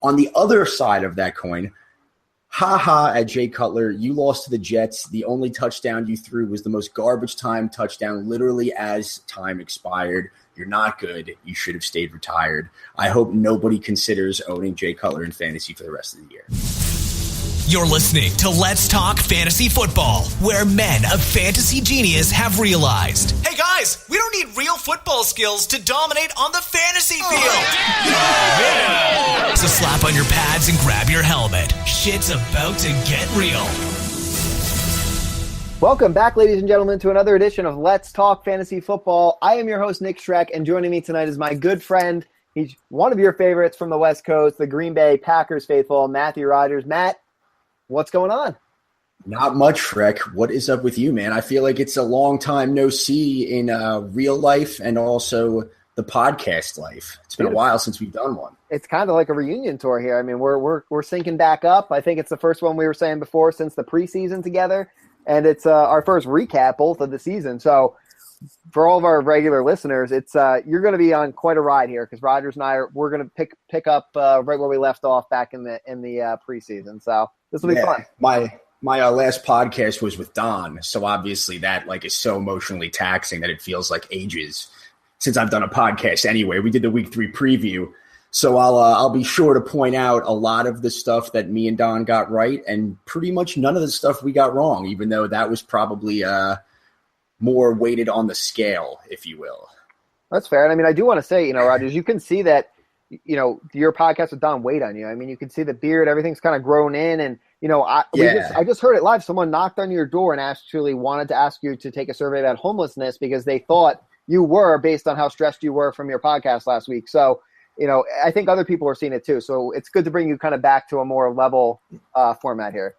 On the other side of that coin, ha at Jay Cutler, you lost to the Jets. The only touchdown you threw was the most garbage time touchdown, literally as time expired. You're not good. You should have stayed retired. I hope nobody considers owning Jay Cutler in fantasy for the rest of the year. You're listening to Let's Talk Fantasy Football, where men of fantasy genius have realized, hey guys, we don't need real football skills to dominate on the fantasy field. Yeah. So slap on your pads and grab your helmet. Shit's about to get real. Welcome back, ladies and gentlemen, to another edition of Let's Talk Fantasy Football. I am your host, Nick Schreck, and joining me tonight is my good friend. He's one of your favorites from the West Coast, the Green Bay Packers faithful, Matthew Rogers. Matt, what's going on? Not much, Schreck. What is up with you, man? I feel like it's a long time no see in real life and also the podcast life. It's been a while since we've done one. It's kind of like a reunion tour here. I mean, we're syncing back up. I think it's the first one we were saying before since the preseason together. And it's our first recap, both of the season. So for all of our regular listeners, it's you're going to be on quite a ride here because Rogers and we're going to pick up right where we left off back in the preseason. So this will be fun. My last podcast was with Don, so obviously that is so emotionally taxing that it feels like ages since I've done a podcast. Anyway, we did the week 3 preview. So I'll be sure to point out a lot of the stuff that me and Don got right and pretty much none of the stuff we got wrong, even though that was probably more weighted on the scale, if you will. That's fair. And I mean, I do want to say, Rogers, you can see that, your podcast with Don weighed on you. I mean, you can see the beard, everything's kind of grown in. And, I just heard it live. Someone knocked on your door and actually wanted to ask you to take a survey about homelessness because they thought you were based on how stressed you were from your podcast last week. So, I think other people are seeing it too. So it's good to bring you kind of back to a more level format here.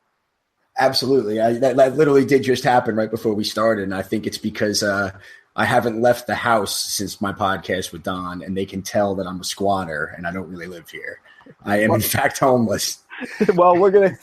Absolutely. That literally did just happen right before we started. And I think it's because I haven't left the house since my podcast with Don, and they can tell that I'm a squatter and I don't really live here. I am, in fact, homeless. Well, we're gonna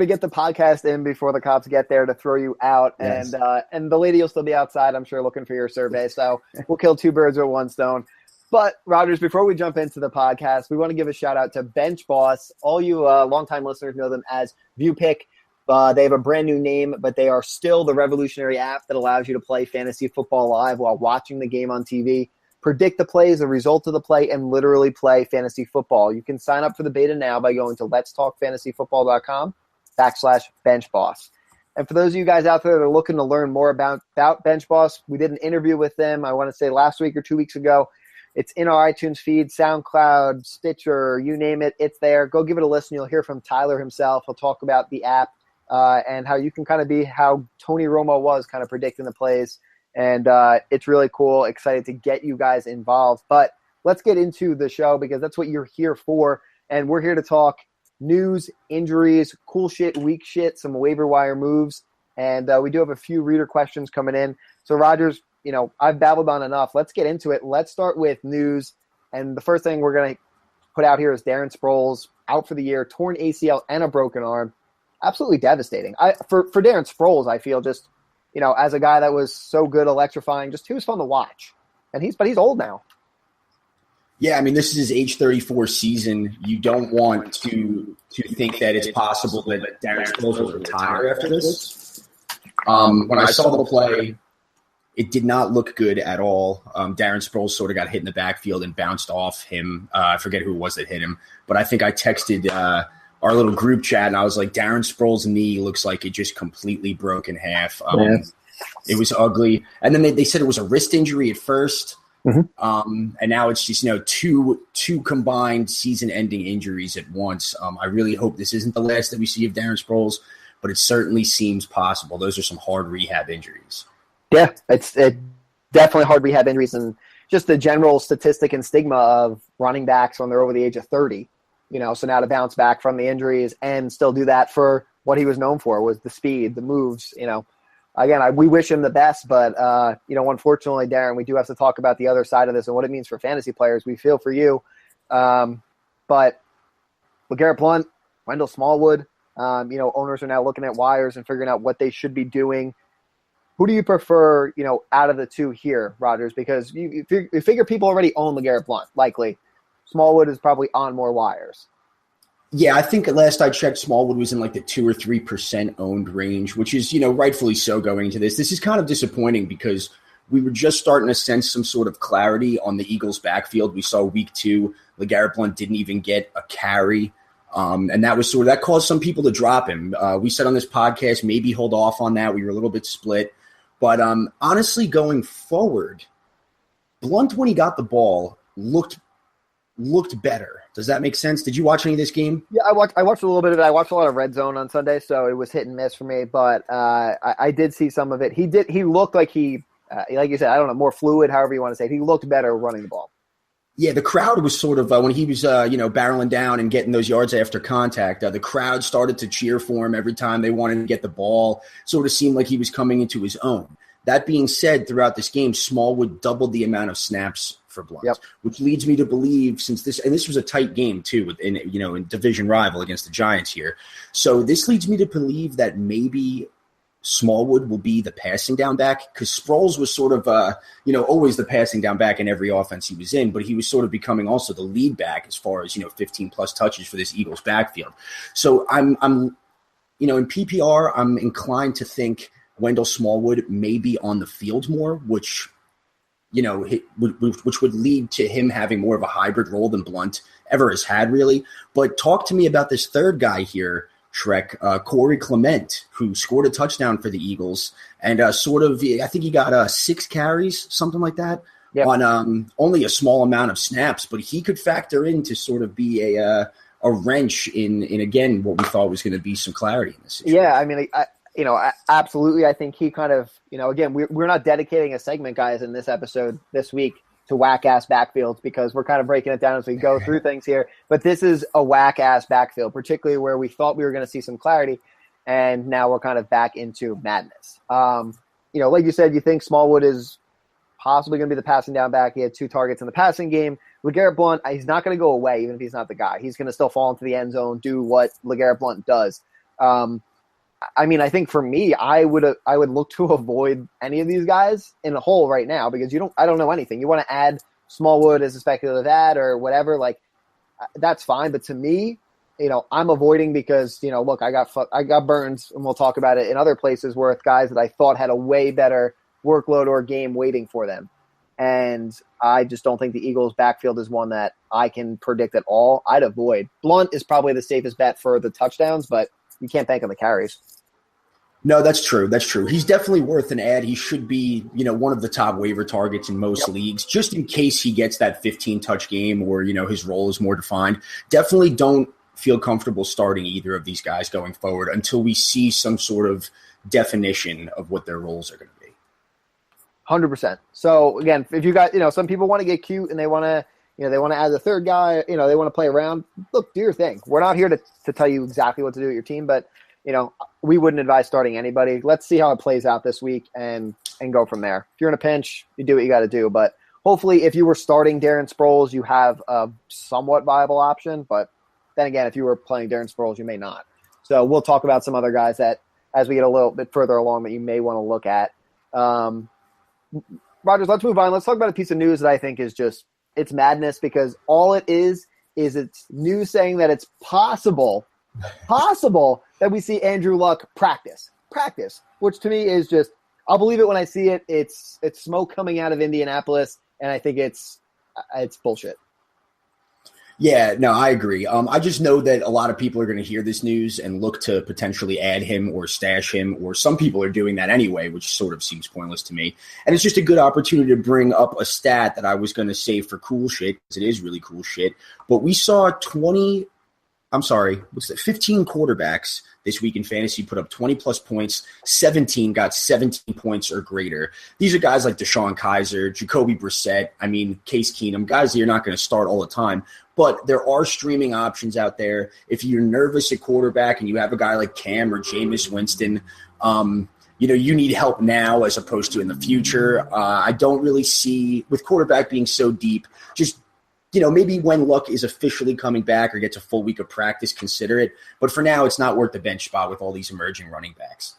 get the podcast in before the cops get there to throw you out. Yes. And the lady will still be outside, I'm sure, looking for your survey. So we'll kill 2 birds with 1 stone. But, Rogers, before we jump into the podcast, we want to give a shout-out to BenchBoss. All you longtime listeners know them as ViewPick. They have a brand-new name, but they are still the revolutionary app that allows you to play fantasy football live while watching the game on TV, predict the plays, the result of the play, and literally play fantasy football. You can sign up for the beta now by going to letstalkfantasyfootball.com/BenchBoss. And for those of you guys out there that are looking to learn more about BenchBoss, we did an interview with them, I want to say last week or 2 weeks ago. It's in our iTunes feed, SoundCloud, Stitcher, you name it, it's there. Go give it a listen. You'll hear from Tyler himself. He'll talk about the app and how you can kind of be how Tony Romo was kind of predicting the plays. And it's really cool. Excited to get you guys involved. But let's get into the show because that's what you're here for. And we're here to talk news, injuries, cool shit, weak shit, some waiver wire moves. And we do have a few reader questions coming in. So, Rogers, I've babbled on enough. Let's get into it. Let's start with news. And the first thing we're going to put out here is Darren Sproles out for the year, torn ACL and a broken arm. Absolutely devastating. For Darren Sproles, I feel just, as a guy that was so good, electrifying, he was fun to watch. But he's old now. Yeah, I mean, this is his age 34 season. You don't want to think that it's possible that Darren Sproles will retire after this. When I saw the play, it did not look good at all. Darren Sproles sort of got hit in the backfield and bounced off him. I forget who it was that hit him, but I think I texted our little group chat, and I was like, Darren Sproles' knee looks like it just completely broke in half. It was ugly. And then they said it was a wrist injury at first, and now it's just two combined season-ending injuries at once. I really hope this isn't the last that we see of Darren Sproles, but it certainly seems possible. Those are some hard rehab injuries. Yeah, it's definitely hard rehab injuries and just the general statistic and stigma of running backs when they're over the age of 30. So now to bounce back from the injuries and still do that for what he was known for was the speed, the moves. Again, we wish him the best, but unfortunately, Darren, we do have to talk about the other side of this and what it means for fantasy players. We feel for you, but LeGarrette Blount, Wendell Smallwood, owners are now looking at wires and figuring out what they should be doing. Who do you prefer, out of the two here, Rogers? Because you figure people already own LeGarrette Blount, likely. Smallwood is probably on more wires. Yeah, I think last I checked, Smallwood was in like the 2 or 3% owned range, which is, rightfully so going into this. This is kind of disappointing because we were just starting to sense some sort of clarity on the Eagles' backfield. We saw week 2, LeGarrette Blount didn't even get a carry, and that caused some people to drop him. We said on this podcast, maybe hold off on that. We were a little bit split, but honestly, going forward, Blount when he got the ball looked better. Does that make sense? Did you watch any of this game? Yeah, I watched a little bit of it. I watched a lot of Red Zone on Sunday, so it was hit and miss for me. But I did see some of it. He looked like like you said, I don't know, more fluid, however you want to say it. He looked better running the ball. Yeah, the crowd was sort of when he was barreling down and getting those yards after contact. The crowd started to cheer for him every time they wanted to get the ball. Sort of seemed like he was coming into his own. That being said, throughout this game, Smallwood doubled the amount of snaps for Blount, which leads me to believe since this was a tight game too, in division rival against the Giants here. So this leads me to believe that maybe Smallwood will be the passing down back because Sproles was sort of, always the passing down back in every offense he was in, but he was sort of becoming also the lead back as far as, 15 plus touches for this Eagles backfield. So I'm in PPR, I'm inclined to think Wendell Smallwood may be on the field more, which would lead to him having more of a hybrid role than Blount ever has had, really. But talk to me about this third guy here, Shrek, Corey Clement, who scored a touchdown for the Eagles, and I think he got 6 carries, something like that, on only a small amount of snaps. But he could factor in to sort of be a wrench in again what we thought was going to be some clarity in this situation. Yeah, I mean, absolutely. I think he kind of, again, we're not dedicating a segment, guys, in this episode this week to whack-ass backfields because we're kind of breaking it down as we go through things here. But this is a whack-ass backfield, particularly where we thought we were going to see some clarity, and now we're kind of back into madness. Like you said, you think Smallwood is possibly going to be the passing down back. He had 2 targets in the passing game. LeGarrette Blount, he's not going to go away even if he's not the guy. He's going to still fall into the end zone, do what LeGarrette Blount does. I think for me, I would look to avoid any of these guys in a hole right now because I don't know anything. You want to add Smallwood as a speculative ad or whatever, like that's fine. But to me, I'm avoiding because look, I got Burns, and we'll talk about it in other places where it's guys that I thought had a way better workload or game waiting for them, and I just don't think the Eagles' backfield is one that I can predict at all. I'd avoid. Blount is probably the safest bet for the touchdowns, but you can't bank on the carries. No, that's true. That's true. He's definitely worth an ad. He should be, one of the top waiver targets in most leagues, just in case he gets that 15-touch game or, his role is more defined. Definitely don't feel comfortable starting either of these guys going forward until we see some sort of definition of what their roles are going to be. 100%. So, again, if you got, some people want to get cute and they want to, they want to add the third guy, they want to play around. Look, do your thing. We're not here to tell you exactly what to do with your team, but we wouldn't advise starting anybody. Let's see how it plays out this week and go from there. If you're in a pinch, you do what you got to do. But hopefully if you were starting Darren Sproles, you have a somewhat viable option. But then again, if you were playing Darren Sproles, you may not. So we'll talk about some other guys that as we get a little bit further along that you may want to look at. Rogers, let's move on. Let's talk about a piece of news that I think is just it's madness because all it is it's news saying that it's possible that we see Andrew Luck practice, which to me is just, I'll believe it when I see it. It's smoke coming out of Indianapolis, and I think it's bullshit. Yeah, no, I agree. I just know that a lot of people are going to hear this news and look to potentially add him or stash him, or some people are doing that anyway, which sort of seems pointless to me. And it's just a good opportunity to bring up a stat that I was going to save for cool shit, because it is really cool shit. But we saw 15 quarterbacks this week in fantasy put up 20-plus points. 17 got 17 points or greater. These are guys like Deshaun Kaiser, Jacoby Brissett, Case Keenum, guys that you're not going to start all the time. But there are streaming options out there. If you're nervous at quarterback and you have a guy like Cam or Jameis Winston, you need help now as opposed to in the future. I don't really see, with quarterback being so deep, just maybe when Luck is officially coming back or gets a full week of practice, consider it. But for now, it's not worth the bench spot with all these emerging running backs.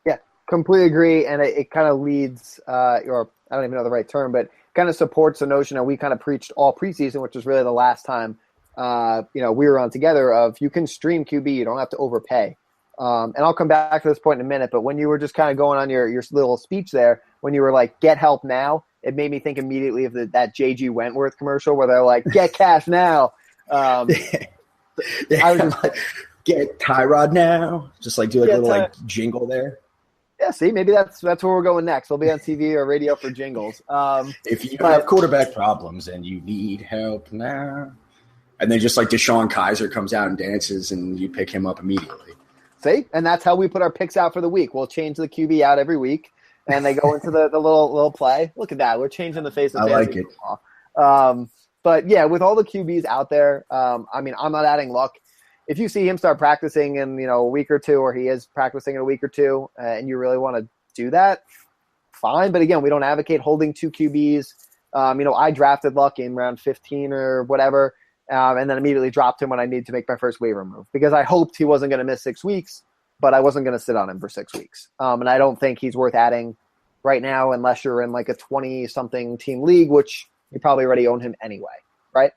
Yeah, completely agree. And it kind of leads, or I don't even know the right term, but kind of supports the notion that we kind of preached all preseason, which is really the last time we were on together of you can stream QB, you don't have to overpay. And I'll come back to this point in a minute, but when you were just kind of going on your little speech there, when you were like, get help now, it made me think immediately of that J.G. Wentworth commercial where they're like, get cash now. I was just like, get Tyrod now. Just like do like a little jingle there. Yeah, see, maybe that's where we're going next. We'll be on TV or radio for jingles. If you have quarterback problems and you need help now. And then just like Deshaun Kaiser comes out and dances and you pick him up immediately. See? And that's how we put our picks out for the week. We'll change the QB out every week. And they go into the little play. Look at that. We're changing the face of fantasy football. But, yeah, with all the QBs out there, I'm not adding Luck. If you see him start practicing in, a week or two, or he is practicing in a week or two, and you really want to do that, fine. But, again, we don't advocate holding 2 QBs. I drafted Luck in round 15 or whatever, and then immediately dropped him when I needed to make my first waiver move because I hoped he wasn't going to miss 6 weeks. But I wasn't going to sit on him for 6 weeks. And I don't think he's worth adding right now unless you're in like a 20-something team league, which you probably already own him anyway, right?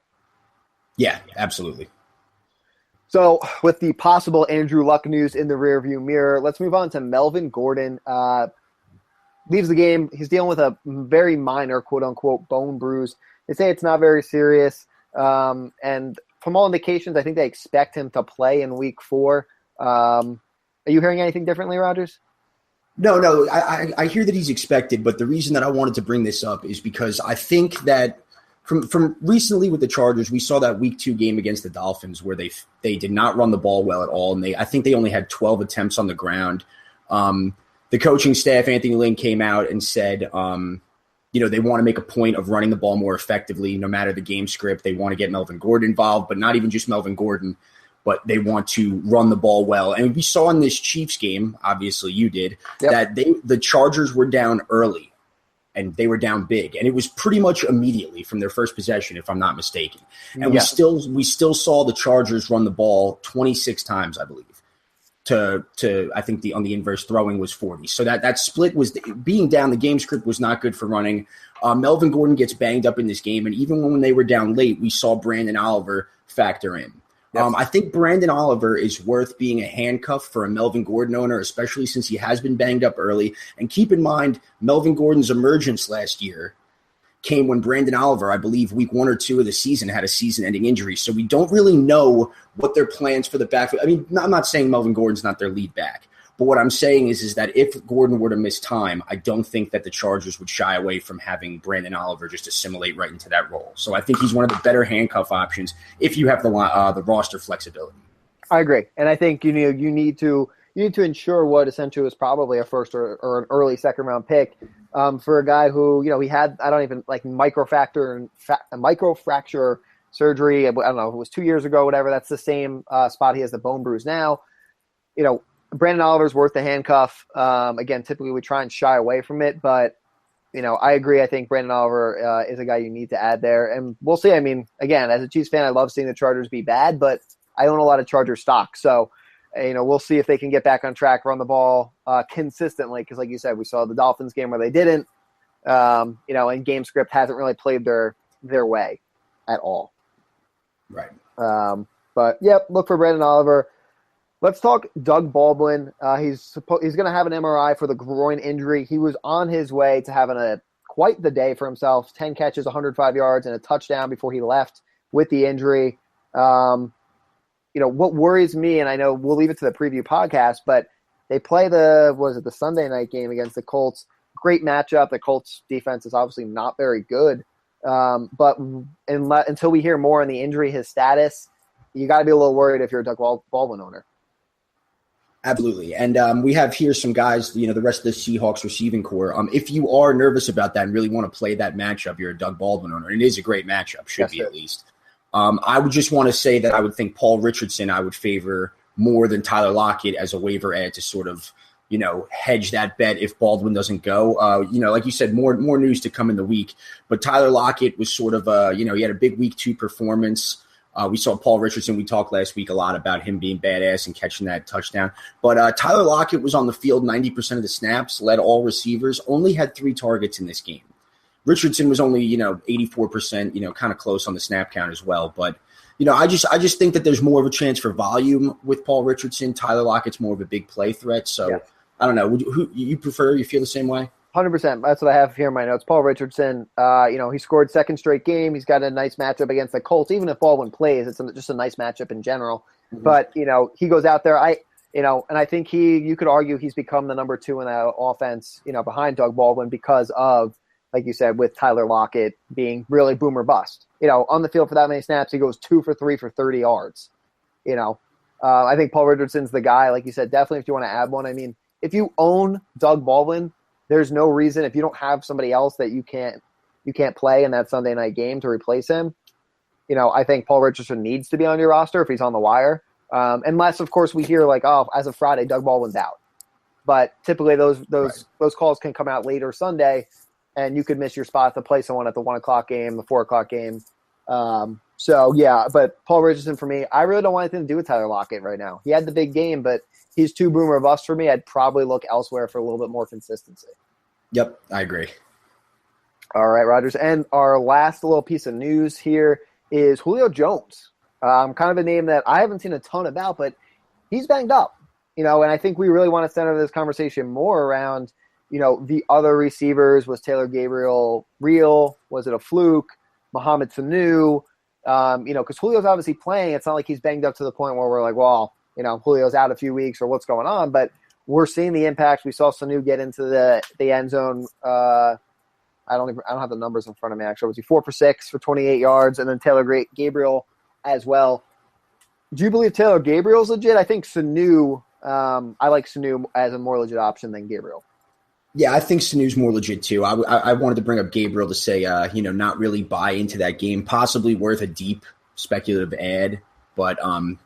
Yeah, absolutely. So with the possible Andrew Luck news in the rearview mirror, let's move on to Melvin Gordon. Leaves the game. He's dealing with a very minor, quote-unquote, bone bruise. They say it's not very serious. And from all indications, I think they expect him to play in week 4. Are you hearing anything differently, Rogers? No. I hear that he's expected, but the reason that I wanted to bring this up is because I think that from recently with the Chargers, we saw that week 2 game against the Dolphins where they did not run the ball well at all, and I think they only had 12 attempts on the ground. The coaching staff, Anthony Lynn, came out and said, they want to make a point of running the ball more effectively no matter the game script. They want to get Melvin Gordon involved, but not even just Melvin Gordon, but they want to run the ball well. And we saw in this Chiefs game, obviously you did, that the Chargers were down early, and they were down big. And it was pretty much immediately from their first possession, if I'm not mistaken. And we still saw the Chargers run the ball 26 times, I believe, to I think on the inverse throwing was 40. So that split was being down. The game script was not good for running. Melvin Gordon gets banged up in this game. And even when they were down late, we saw Brandon Oliver factor in. I think Brandon Oliver is worth being a handcuff for a Melvin Gordon owner, especially since he has been banged up early. And keep in mind, Melvin Gordon's emergence last year came when Brandon Oliver, I believe week 1 or 2 of the season, had a season-ending injury. So we don't really know what their plans for the backfield. I mean, I'm not saying Melvin Gordon's not their lead back. But what I'm saying is that if Gordon were to miss time, I don't think that the Chargers would shy away from having Brandon Oliver just assimilate right into that role. So I think he's one of the better handcuff options if you have the roster flexibility. I agree, and I think you need to ensure what essentially was probably a first or an early second round pick for a guy who he had microfracture surgery. I don't know if it was 2 years ago, whatever. That's the same spot he has the bone bruise now. Brandon Oliver's worth the handcuff. Again, typically we try and shy away from it, but I agree. I think Brandon Oliver is a guy you need to add there, and we'll see. I mean, again, as a Chiefs fan, I love seeing the Chargers be bad, but I own a lot of Chargers stock, so we'll see if they can get back on track, run the ball consistently. Because, like you said, we saw the Dolphins game where they didn't. And game script hasn't really played their way at all. Right. But look for Brandon Oliver. Let's talk Doug Baldwin. He's going to have an MRI for the groin injury. He was on his way to having quite the day for himself. 10 catches, 105 yards, and a touchdown before he left with the injury. What worries me, and I know we'll leave it to the preview podcast, but they play the Sunday night game against the Colts. Great matchup. The Colts defense is obviously not very good. But until we hear more on the injury, his status, you got to be a little worried if you're a Doug Baldwin owner. Absolutely. And we have here some guys, the rest of the Seahawks receiving core. If you are nervous about that and really want to play that matchup, you're a Doug Baldwin owner. And it is a great matchup, should be at least. I would just want to say that I would think Paul Richardson I would favor more than Tyler Lockett as a waiver add to sort of, hedge that bet if Baldwin doesn't go. Like you said, more news to come in the week. But Tyler Lockett was sort of, he had a big week 2 performance. We saw Paul Richardson. We talked last week a lot about him being badass and catching that touchdown. But Tyler Lockett was on the field 90% of the snaps, led all receivers, only had 3 targets in this game. Richardson was only, 84%, kind of close on the snap count as well. But I just think that there's more of a chance for volume with Paul Richardson. Tyler Lockett's more of a big play threat. So Yeah. I don't know. Who you prefer? You feel the same way? 100%. That's what I have here in my notes. Paul Richardson, he scored second straight game. He's got a nice matchup against the Colts. Even if Baldwin plays, it's just a nice matchup in general. Mm-hmm. But, he goes out there. And I think you could argue he's become the number 2 in that offense, behind Doug Baldwin because of, like you said, with Tyler Lockett being really boom or bust. On the field for that many snaps, he goes 2 for 3 for 30 yards. I think Paul Richardson's the guy, like you said, definitely if you want to add one. I mean, if you own Doug Baldwin, there's no reason if you don't have somebody else that you can't play in that Sunday night game to replace him. I think Paul Richardson needs to be on your roster if he's on the wire. Unless, of course, we hear as of Friday, Doug Baldwin's out. But typically those calls can come out later Sunday, and you could miss your spot to play someone at the 1 o'clock game, the 4 o'clock game. But Paul Richardson for me, I really don't want anything to do with Tyler Lockett right now. He had the big game, but he's too boomer bust for me. I'd probably look elsewhere for a little bit more consistency. Yep, I agree. All right, Rogers. And our last little piece of news here is Julio Jones. Kind of a name that I haven't seen a ton about, but he's banged up. And I think we really want to center this conversation more around, the other receivers. Was Taylor Gabriel real? Was it a fluke? Mohamed Sanu? Because Julio's obviously playing. It's not like he's banged up to the point where we're like, well, Julio's out a few weeks or what's going on, but we're seeing the impact. We saw Sanu get into the end zone. I don't have the numbers in front of me. Actually, was he 4 for 6 for 28 yards, and then Taylor Gabriel as well. Do you believe Taylor Gabriel's legit? I think Sanu. I like Sanu as a more legit option than Gabriel. Yeah, I think Sanu's more legit too. I wanted to bring up Gabriel to say, not really buy into that game. Possibly worth a deep speculative ad. But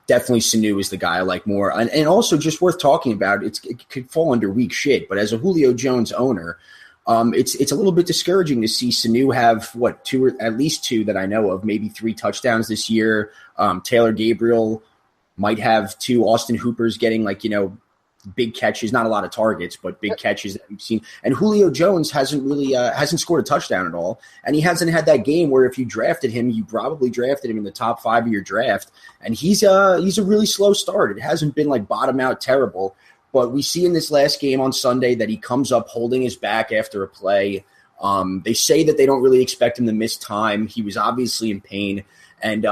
definitely Sanu is the guy I like more. And also just worth talking about, it could fall under weak shit. But as a Julio Jones owner, it's a little bit discouraging to see Sanu have, at least 2 that I know of, maybe 3 touchdowns this year. Taylor Gabriel might have 2. Austin Hooper's getting big catches, not a lot of targets, but big catches that we've seen. And Julio Jones hasn't scored a touchdown at all. And he hasn't had that game where if you drafted him, you probably drafted him in the top 5 of your draft. And he's a really slow start. It hasn't been bottom out terrible, but we see in this last game on Sunday that he comes up holding his back after a play. They say that they don't really expect him to miss time. He was obviously in pain. And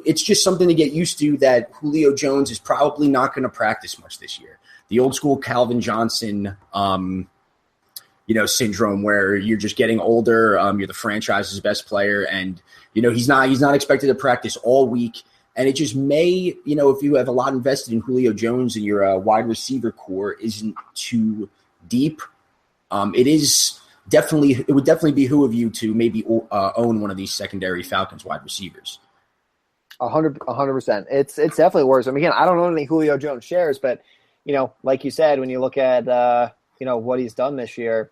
it's just something to get used to that Julio Jones is probably not going to practice much this year. The old school Calvin Johnson, syndrome where you're just getting older. You're the franchise's best player, and he's not expected to practice all week. And it just may, if you have a lot invested in Julio Jones and your wide receiver core isn't too deep, it would definitely behoove you to maybe own one of these secondary Falcons wide receivers. 100%. It's definitely worse. I mean, again, I don't own any Julio Jones shares, but like you said, when you look at, what he's done this year,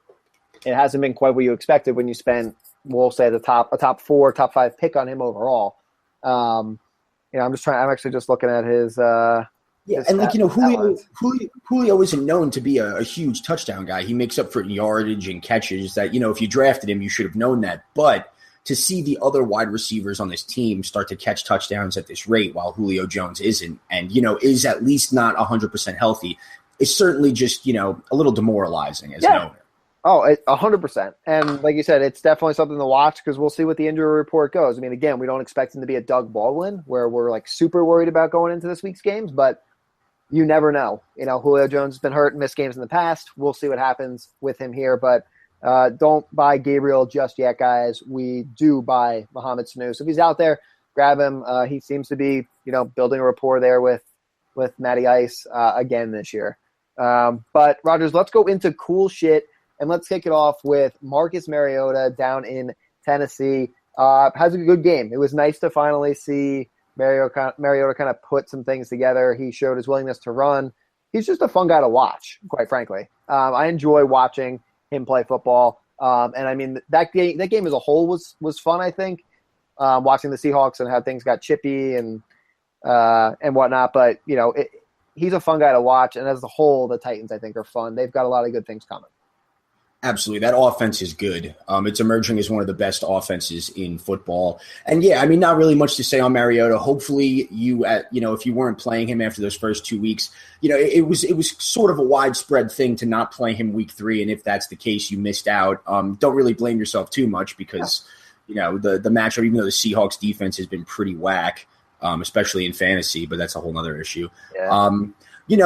it hasn't been quite what you expected when you spent, we'll say, a top 4, top 5 pick on him overall. I'm actually just looking at his. Julio isn't known to be a huge touchdown guy. He makes up for yardage and catches that, if you drafted him, you should have known that. But to see the other wide receivers on this team start to catch touchdowns at this rate while Julio Jones isn't, and, is at least not 100% healthy, is certainly just, a little demoralizing as an owner. Oh, 100%. And like you said, it's definitely something to watch because we'll see what the injury report goes. I mean, again, we don't expect him to be a Doug Baldwin where we're super worried about going into this week's games, but you never know. Julio Jones has been hurt and missed games in the past. We'll see what happens with him here, but don't buy Gabriel just yet, guys. We do buy Mohamed Sanu. So if he's out there, grab him. He seems to be, building a rapport there with Matty Ice again this year. But Rogers, let's go into cool shit, and let's kick it off with Marcus Mariota down in Tennessee. Has a good game. It was nice to finally see Mariota kind of put some things together. He showed his willingness to run. He's just a fun guy to watch, quite frankly. I enjoy watching him play football. And I mean, that game as a whole was fun, I think, watching the Seahawks and how things got chippy and whatnot. But, he's a fun guy to watch. And as a whole, the Titans, I think, are fun. They've got a lot of good things coming. Absolutely. That offense is good. It's emerging as one of the best offenses in football. And yeah, I mean, not really much to say on Mariota. Hopefully if you weren't playing him after those first 2 weeks, it was sort of a widespread thing to not play him week 3. And if that's the case, you missed out. Don't really blame yourself too much because, the matchup, even though the Seahawks defense has been pretty whack, especially in fantasy, but that's a whole nother issue. Yeah.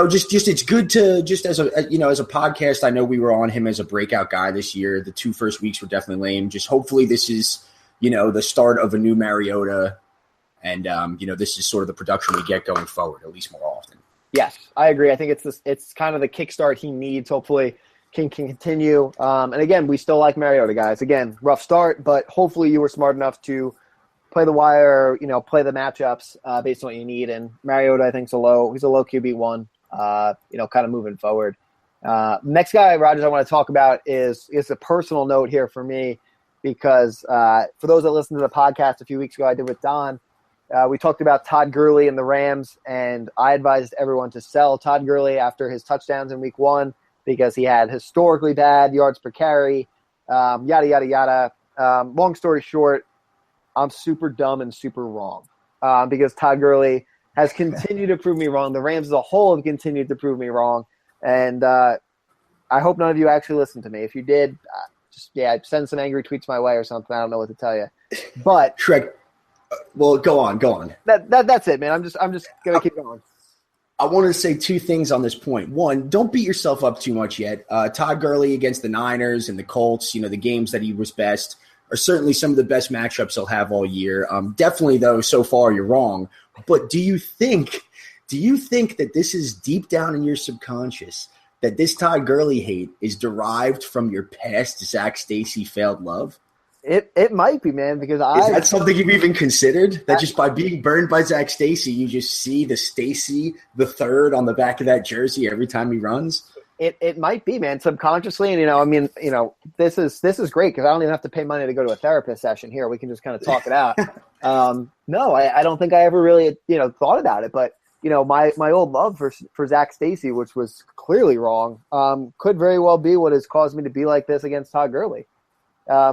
Just it's good to just as a podcast. I know we were on him as a breakout guy this year. The 2 first weeks were definitely lame. Just hopefully this is, the start of a new Mariota, and this is sort of the production we get going forward, at least more often. Yes, I agree. I think it's kind of the kickstart he needs. Hopefully, can continue. And again, we still like Mariota, guys. Again, rough start, but hopefully you were smart enough to play the wire, play the matchups based on what you need. And Mariota, I think, he's a low QB1, kind of moving forward. Next guy, Rogers, I want to talk about is a personal note here for me because for those that listened to the podcast a few weeks ago I did with Don, we talked about Todd Gurley and the Rams, and I advised everyone to sell Todd Gurley after his touchdowns in week 1 because he had historically bad yards per carry, yada, yada, yada. Long story short, I'm super dumb and super wrong because Todd Gurley has continued to prove me wrong. The Rams as a whole have continued to prove me wrong. And I hope none of you actually listened to me. If you did, send some angry tweets my way or something. I don't know what to tell you. But Shrek, well, go on. That's it, man. I'm just going to keep going. I wanted to say 2 things on this point. One, don't beat yourself up too much yet. Todd Gurley against the Niners and the Colts, the games that he was best, are certainly some of the best matchups he'll have all year. Definitely, though, so far you're wrong. But do you think that this is deep down in your subconscious, that this Todd Gurley hate is derived from your past Zach Stacy failed love? It might be, man, because is that something you've even considered? That just by being burned by Zach Stacy, you just see the Stacy the third on the back of that jersey every time he runs? It might be, man, subconsciously. And, this is great because I don't even have to pay money to go to a therapist session here. We can just kind of talk it out. No, I don't think I ever really, thought about it. But, my old love for Zach Stacy, which was clearly wrong, could very well be what has caused me to be like this against Todd Gurley.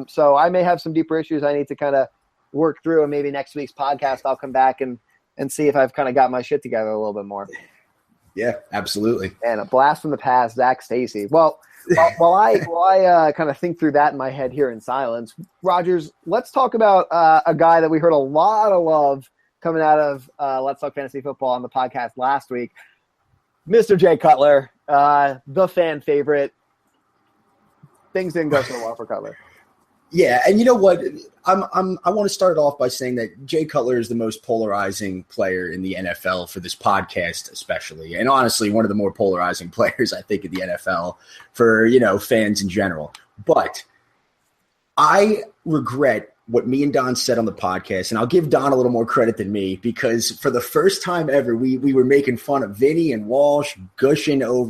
So I may have some deeper issues I need to kind of work through. And maybe next week's podcast, I'll come back and see if I've kind of got my shit together a little bit more. Yeah, absolutely. And a blast from the past, Zach Stacy. Well, while I kind of think through that in my head here in silence, Rogers, let's talk about a guy that we heard a lot of love coming out of Let's Talk Fantasy Football on the podcast last week, Mr. Jay Cutler, the fan favorite. Things didn't go so well for Cutler. Yeah, and you know what? I want to start off by saying that Jay Cutler is the most polarizing player in the NFL for this podcast, especially, and honestly, one of the more polarizing players I think in the NFL for fans in general. But I regret what me and Don said on the podcast, and I'll give Don a little more credit than me because for the first time ever, we were making fun of Vinny and Walsh, gushing or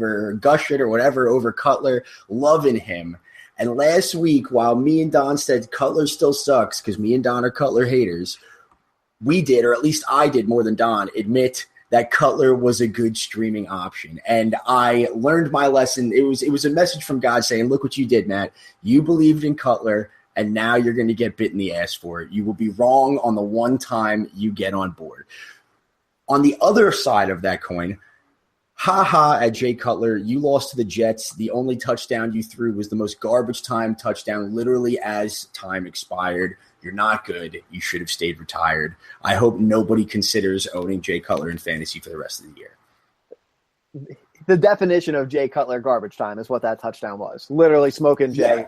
whatever over Cutler, loving him. And last week, while me and Don said Cutler still sucks because me and Don are Cutler haters, we did, or at least I did more than Don, admit that Cutler was a good streaming option. And I learned my lesson. It was a message from God saying, look what you did, Matt. You believed in Cutler, and now you're going to get bit in the ass for it. You will be wrong on the one time you get on board. On the other side of that coin, at Jay Cutler, you lost to the Jets. The only touchdown you threw was the most garbage time touchdown, literally as time expired. You're not good. You should have stayed retired. I hope nobody considers owning Jay Cutler in fantasy for the rest of the year. The definition of Jay Cutler garbage time is what that touchdown was. Literally smoking Jay.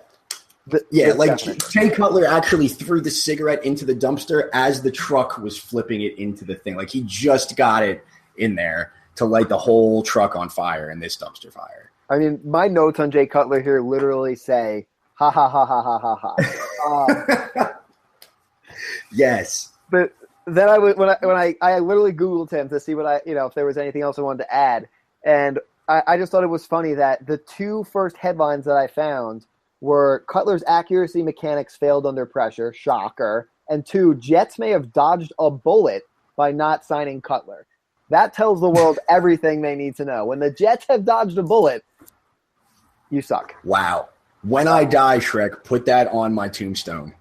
Jay Cutler actually threw the cigarette into the dumpster as the truck was flipping it into the thing. Like he just got it in there to light the whole truck on fire in this dumpster fire. I mean, my notes on Jay Cutler here literally say, ha, ha, ha, ha, ha, ha, ha. Yes. But then I literally Googled him to see what if there was anything else I wanted to add. And I just thought it was funny that the 2 first headlines that I found were Cutler's accuracy mechanics failed under pressure, shocker, and 2, Jets may have dodged a bullet by not signing Cutler. That tells the world everything they need to know. When the Jets have dodged a bullet, you suck. Wow. When I die, Shrek, put that on my tombstone.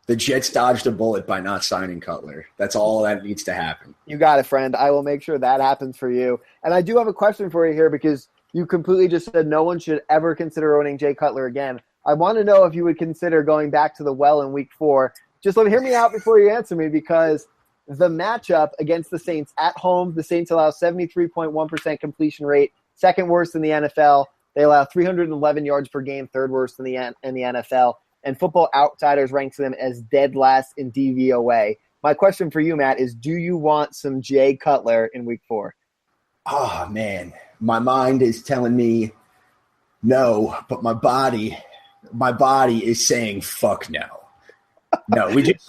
The Jets dodged a bullet by not signing Cutler. That's all that needs to happen. You got it, friend. I will make sure that happens for you. And I do have a question for you here because you completely just said no one should ever consider owning Jay Cutler again. I want to know if you would consider going back to the well in week 4. Just hear me out before you answer me, because the matchup against the Saints at home, the Saints allow 73.1% completion rate, second worst in the NFL. They allow 311 yards per game, third worst in the NFL. And Football Outsiders ranks them as dead last in DVOA. My question for you, Matt, is do you want some Jay Cutler in week 4? Oh, man. My mind is telling me no, but my body is saying fuck no. No, we just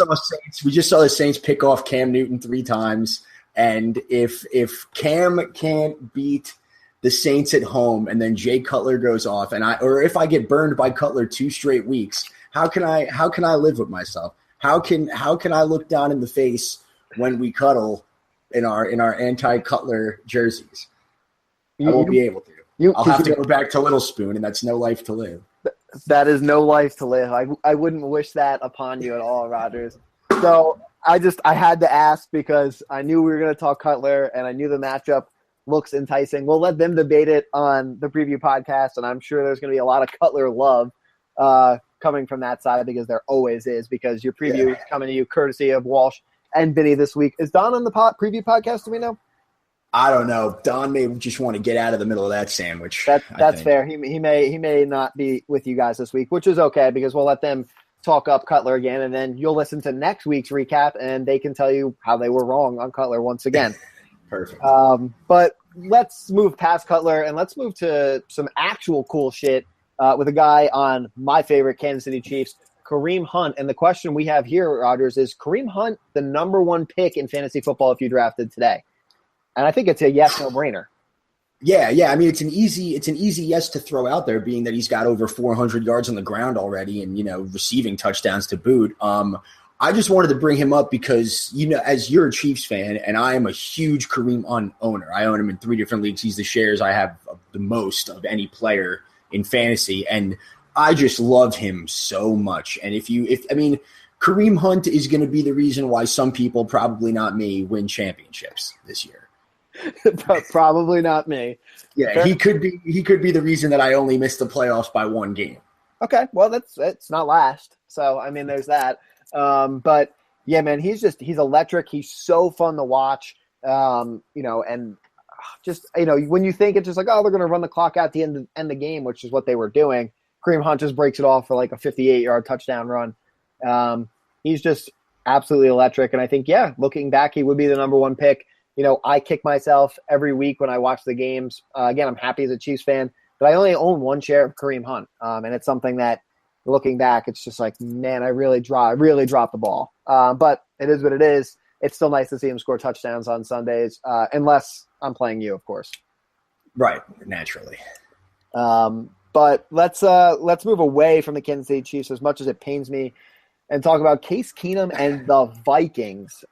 saw the Saints pick off Cam Newton 3 times. And if Cam can't beat the Saints at home and then Jay Cutler goes off or if I get burned by Cutler 2 straight weeks, how can I live with myself? How can I look down in the face when we cuddle in our anti-Cutler jerseys? I won't be able to. I'll have to go back to Little Spoon, and that's no life to live. That is no life to live. I wouldn't wish that upon you at all, Rodgers. So I had to ask because I knew we were going to talk Cutler, and I knew the matchup looks enticing. We'll let them debate it on the preview podcast, and I'm sure there's going to be a lot of Cutler love coming from that side, because there always is, because your preview is coming to you courtesy of Walsh and Vinny this week. Is Don on the preview podcast? Do we know? I don't know. Don may just want to get out of the middle of that sandwich. That's fair. He may not be with you guys this week, which is okay, because we'll let them talk up Cutler again, and then you'll listen to next week's recap, and they can tell you how they were wrong on Cutler once again. Perfect. But let's move past Cutler, and let's move to some actual cool shit with a guy on my favorite Kansas City Chiefs, Kareem Hunt. And the question we have here, Rodgers, is Kareem Hunt the number 1 pick in fantasy football if you drafted today? And I think it's a yes, no-brainer. Yeah. I mean, it's an easy yes to throw out there, being that he's got over 400 yards on the ground already, and receiving touchdowns to boot. I just wanted to bring him up because as you're a Chiefs fan, and I am a huge Kareem Hunt owner. I own him in 3 different leagues. He's the shares I have the most of any player in fantasy, and I just love him so much. And Kareem Hunt is going to be the reason why some people, probably not me, win championships this year. Probably not me. Yeah, fair. He could be the reason that I only missed the playoffs by 1 game. Okay, well that's not last. So I mean, there's that. But yeah, man, he's electric. He's so fun to watch. And just when you think it's just like, oh, they're going to run the clock out to end the game, which is what they were doing. Kareem Hunt just breaks it off for like a 58-yard touchdown run. He's just absolutely electric, and I think looking back, he would be the number 1 pick. I kick myself every week when I watch the games. Again, I'm happy as a Chiefs fan, but I only own 1 share of Kareem Hunt. And it's something that, looking back, it's just like, man, I really dropped the ball. But it is what it is. It's still nice to see him score touchdowns on Sundays, unless I'm playing you, of course. Right, naturally. But let's move away from the Kansas City Chiefs, as much as it pains me, and talk about Case Keenum and the Vikings.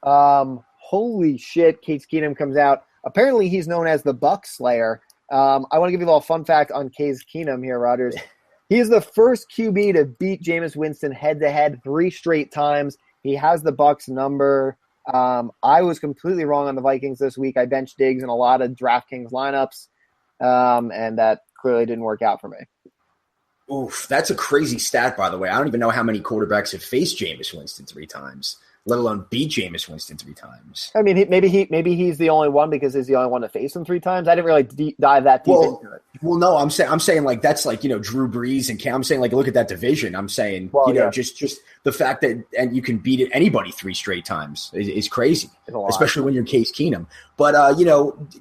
Holy shit, Case Keenum comes out. Apparently, he's known as the Buck Slayer. I want to give you a little fun fact on Case Keenum here, Rodgers. He is the first QB to beat Jameis Winston head-to-head 3 straight times. He has the Bucs number. I was completely wrong on the Vikings this week. I benched Diggs in a lot of DraftKings lineups, and that clearly didn't work out for me. Oof, that's a crazy stat, by the way. I don't even know how many quarterbacks have faced Jameis Winston 3 times, let alone beat Jameis Winston 3 times. I mean, maybe he's the only one because he's the only one to face him 3 times. I didn't really dive that deep into it. Well, no, I'm saying like that's like Drew Brees and Cam. I'm saying like look at that division. I'm saying just the fact that and you can beat anybody 3 straight times is crazy, especially when you're Case Keenum. But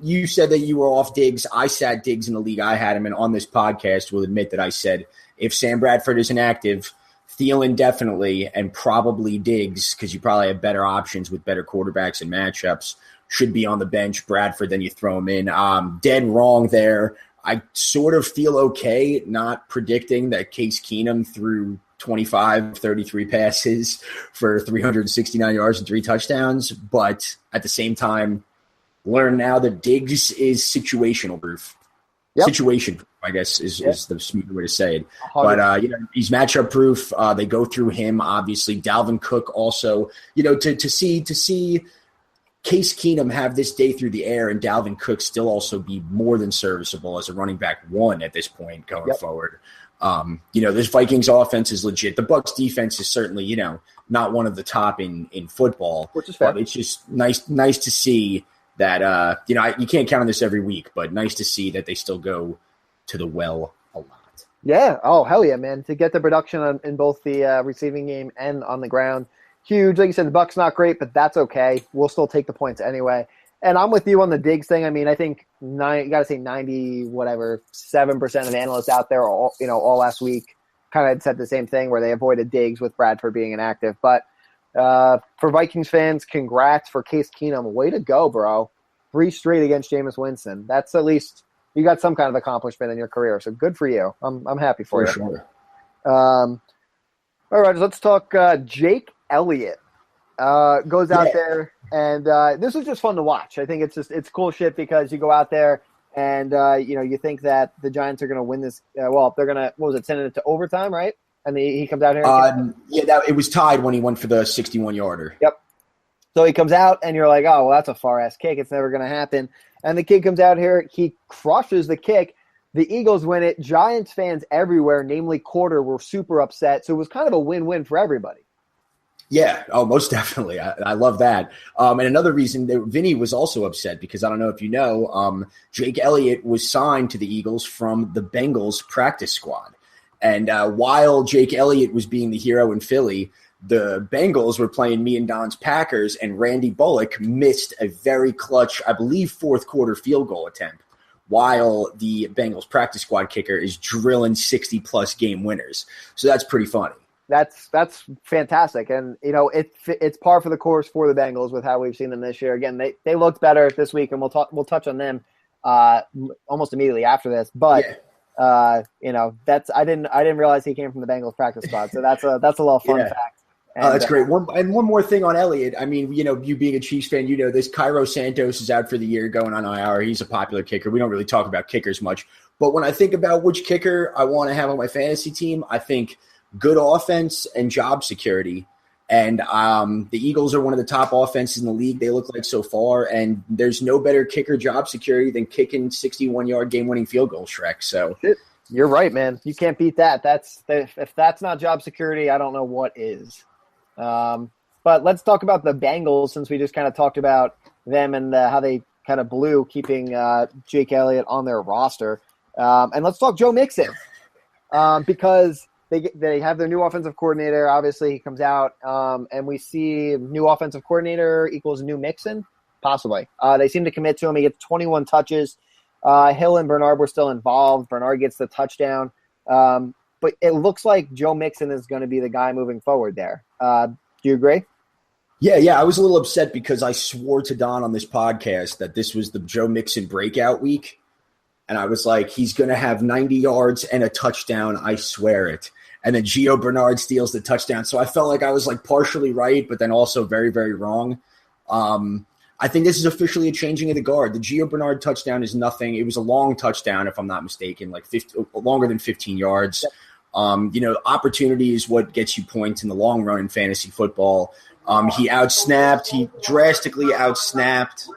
you said that you were off Diggs. I sat Diggs in the league I had him, and on this podcast will admit that I said if Sam Bradford isn't active, Thielen definitely, and probably Diggs, because you probably have better options with better quarterbacks and matchups, should be on the bench. Bradford, then you throw him in. Dead wrong there. I sort of feel okay not predicting that Case Keenum threw 25, 33 passes for 369 yards and 3 touchdowns, but at the same time, learn now that Diggs is situational proof. Yep. Situation I guess is the smoother way to say it. But, he's matchup proof. They go through him, obviously. Dalvin Cook also, to see Case Keenum have this day through the air and Dalvin Cook still also be more than serviceable as a running back one at this point going forward. This Vikings offense is legit. The Bucs defense is certainly, not one of the top in football. Which is fair. But it's just nice to see that, you can't count on this every week, but nice to see that they still go to the well a lot. Yeah. Oh, hell yeah, man. To get the production in both the receiving game and on the ground. Huge. Like you said, the Bucs not great, but that's okay. We'll still take the points anyway. And I'm with you on the Diggs thing. I mean, I think you got to say 7% of analysts out there all last week kind of said the same thing where they avoided Diggs with Bradford being inactive. But for Vikings fans, congrats for Case Keenum. Way to go, bro. 3 straight against Jameis Winston. That's at least you got some kind of accomplishment in your career. So good for you. I'm happy for you. Sure. All right, let's talk Jake Elliott. Goes out there, and this is just fun to watch. I think it's cool shit because you go out there and you think that the Giants are going to win this. They're going to send it to overtime, right? And he comes out here. It was tied when he went for the 61-yarder. Yep. So he comes out, and you're like, oh, well, that's a far-ass kick. It's never going to happen. And the kid comes out here. He crushes the kick. The Eagles win it. Giants fans everywhere, namely Quarter, were super upset. So it was kind of a win-win for everybody. Yeah, most definitely. I love that. And another reason that Vinny was also upset because I don't know if you know, Jake Elliott was signed to the Eagles from the Bengals practice squad. And while Jake Elliott was being the hero in Philly, the Bengals were playing me and Don's Packers, and Randy Bullock missed a very clutch, I believe, fourth quarter field goal attempt, while the Bengals practice squad kicker is drilling 60-plus game winners. So that's pretty funny. That's fantastic, and it's par for the course for the Bengals with how we've seen them this year. Again, they looked better this week, and we'll touch on them almost immediately after this. But I didn't realize he came from the Bengals practice squad, so that's a little fun fact. And, that's great. One more thing on Elliott. I mean, you being a Chiefs fan, this Cairo Santos is out for the year going on IR. He's a popular kicker. We don't really talk about kickers much. But when I think about which kicker I want to have on my fantasy team, I think good offense and job security. And the Eagles are one of the top offenses in the league, they look like so far. And there's no better kicker job security than kicking 61-yard game-winning field goal, Shrek. So you're right, man. You can't beat that. If that's not job security, I don't know what is. But let's talk about the Bengals since we just kind of talked about them and how they kind of blew keeping Jake Elliott on their roster. And let's talk Joe Mixon because they have their new offensive coordinator. Obviously, he comes out and we see new offensive coordinator equals new Mixon, possibly. They seem to commit to him. He gets 21 touches. Hill and Bernard were still involved. Bernard gets the touchdown. But it looks like Joe Mixon is going to be the guy moving forward there. Do you agree? Yeah. I was a little upset because I swore to Don on this podcast that this was the Joe Mixon breakout week. And I was like, he's going to have 90 yards and a touchdown. I swear it. And then Gio Bernard steals the touchdown. So I felt like I was like partially right, but then also very, very wrong. I think this is officially a changing of the guard. The Gio Bernard touchdown is nothing. It was a long touchdown, if I'm not mistaken, like longer than 15 yards. Yep. Opportunity is what gets you points in the long run in fantasy football. He drastically outsnapped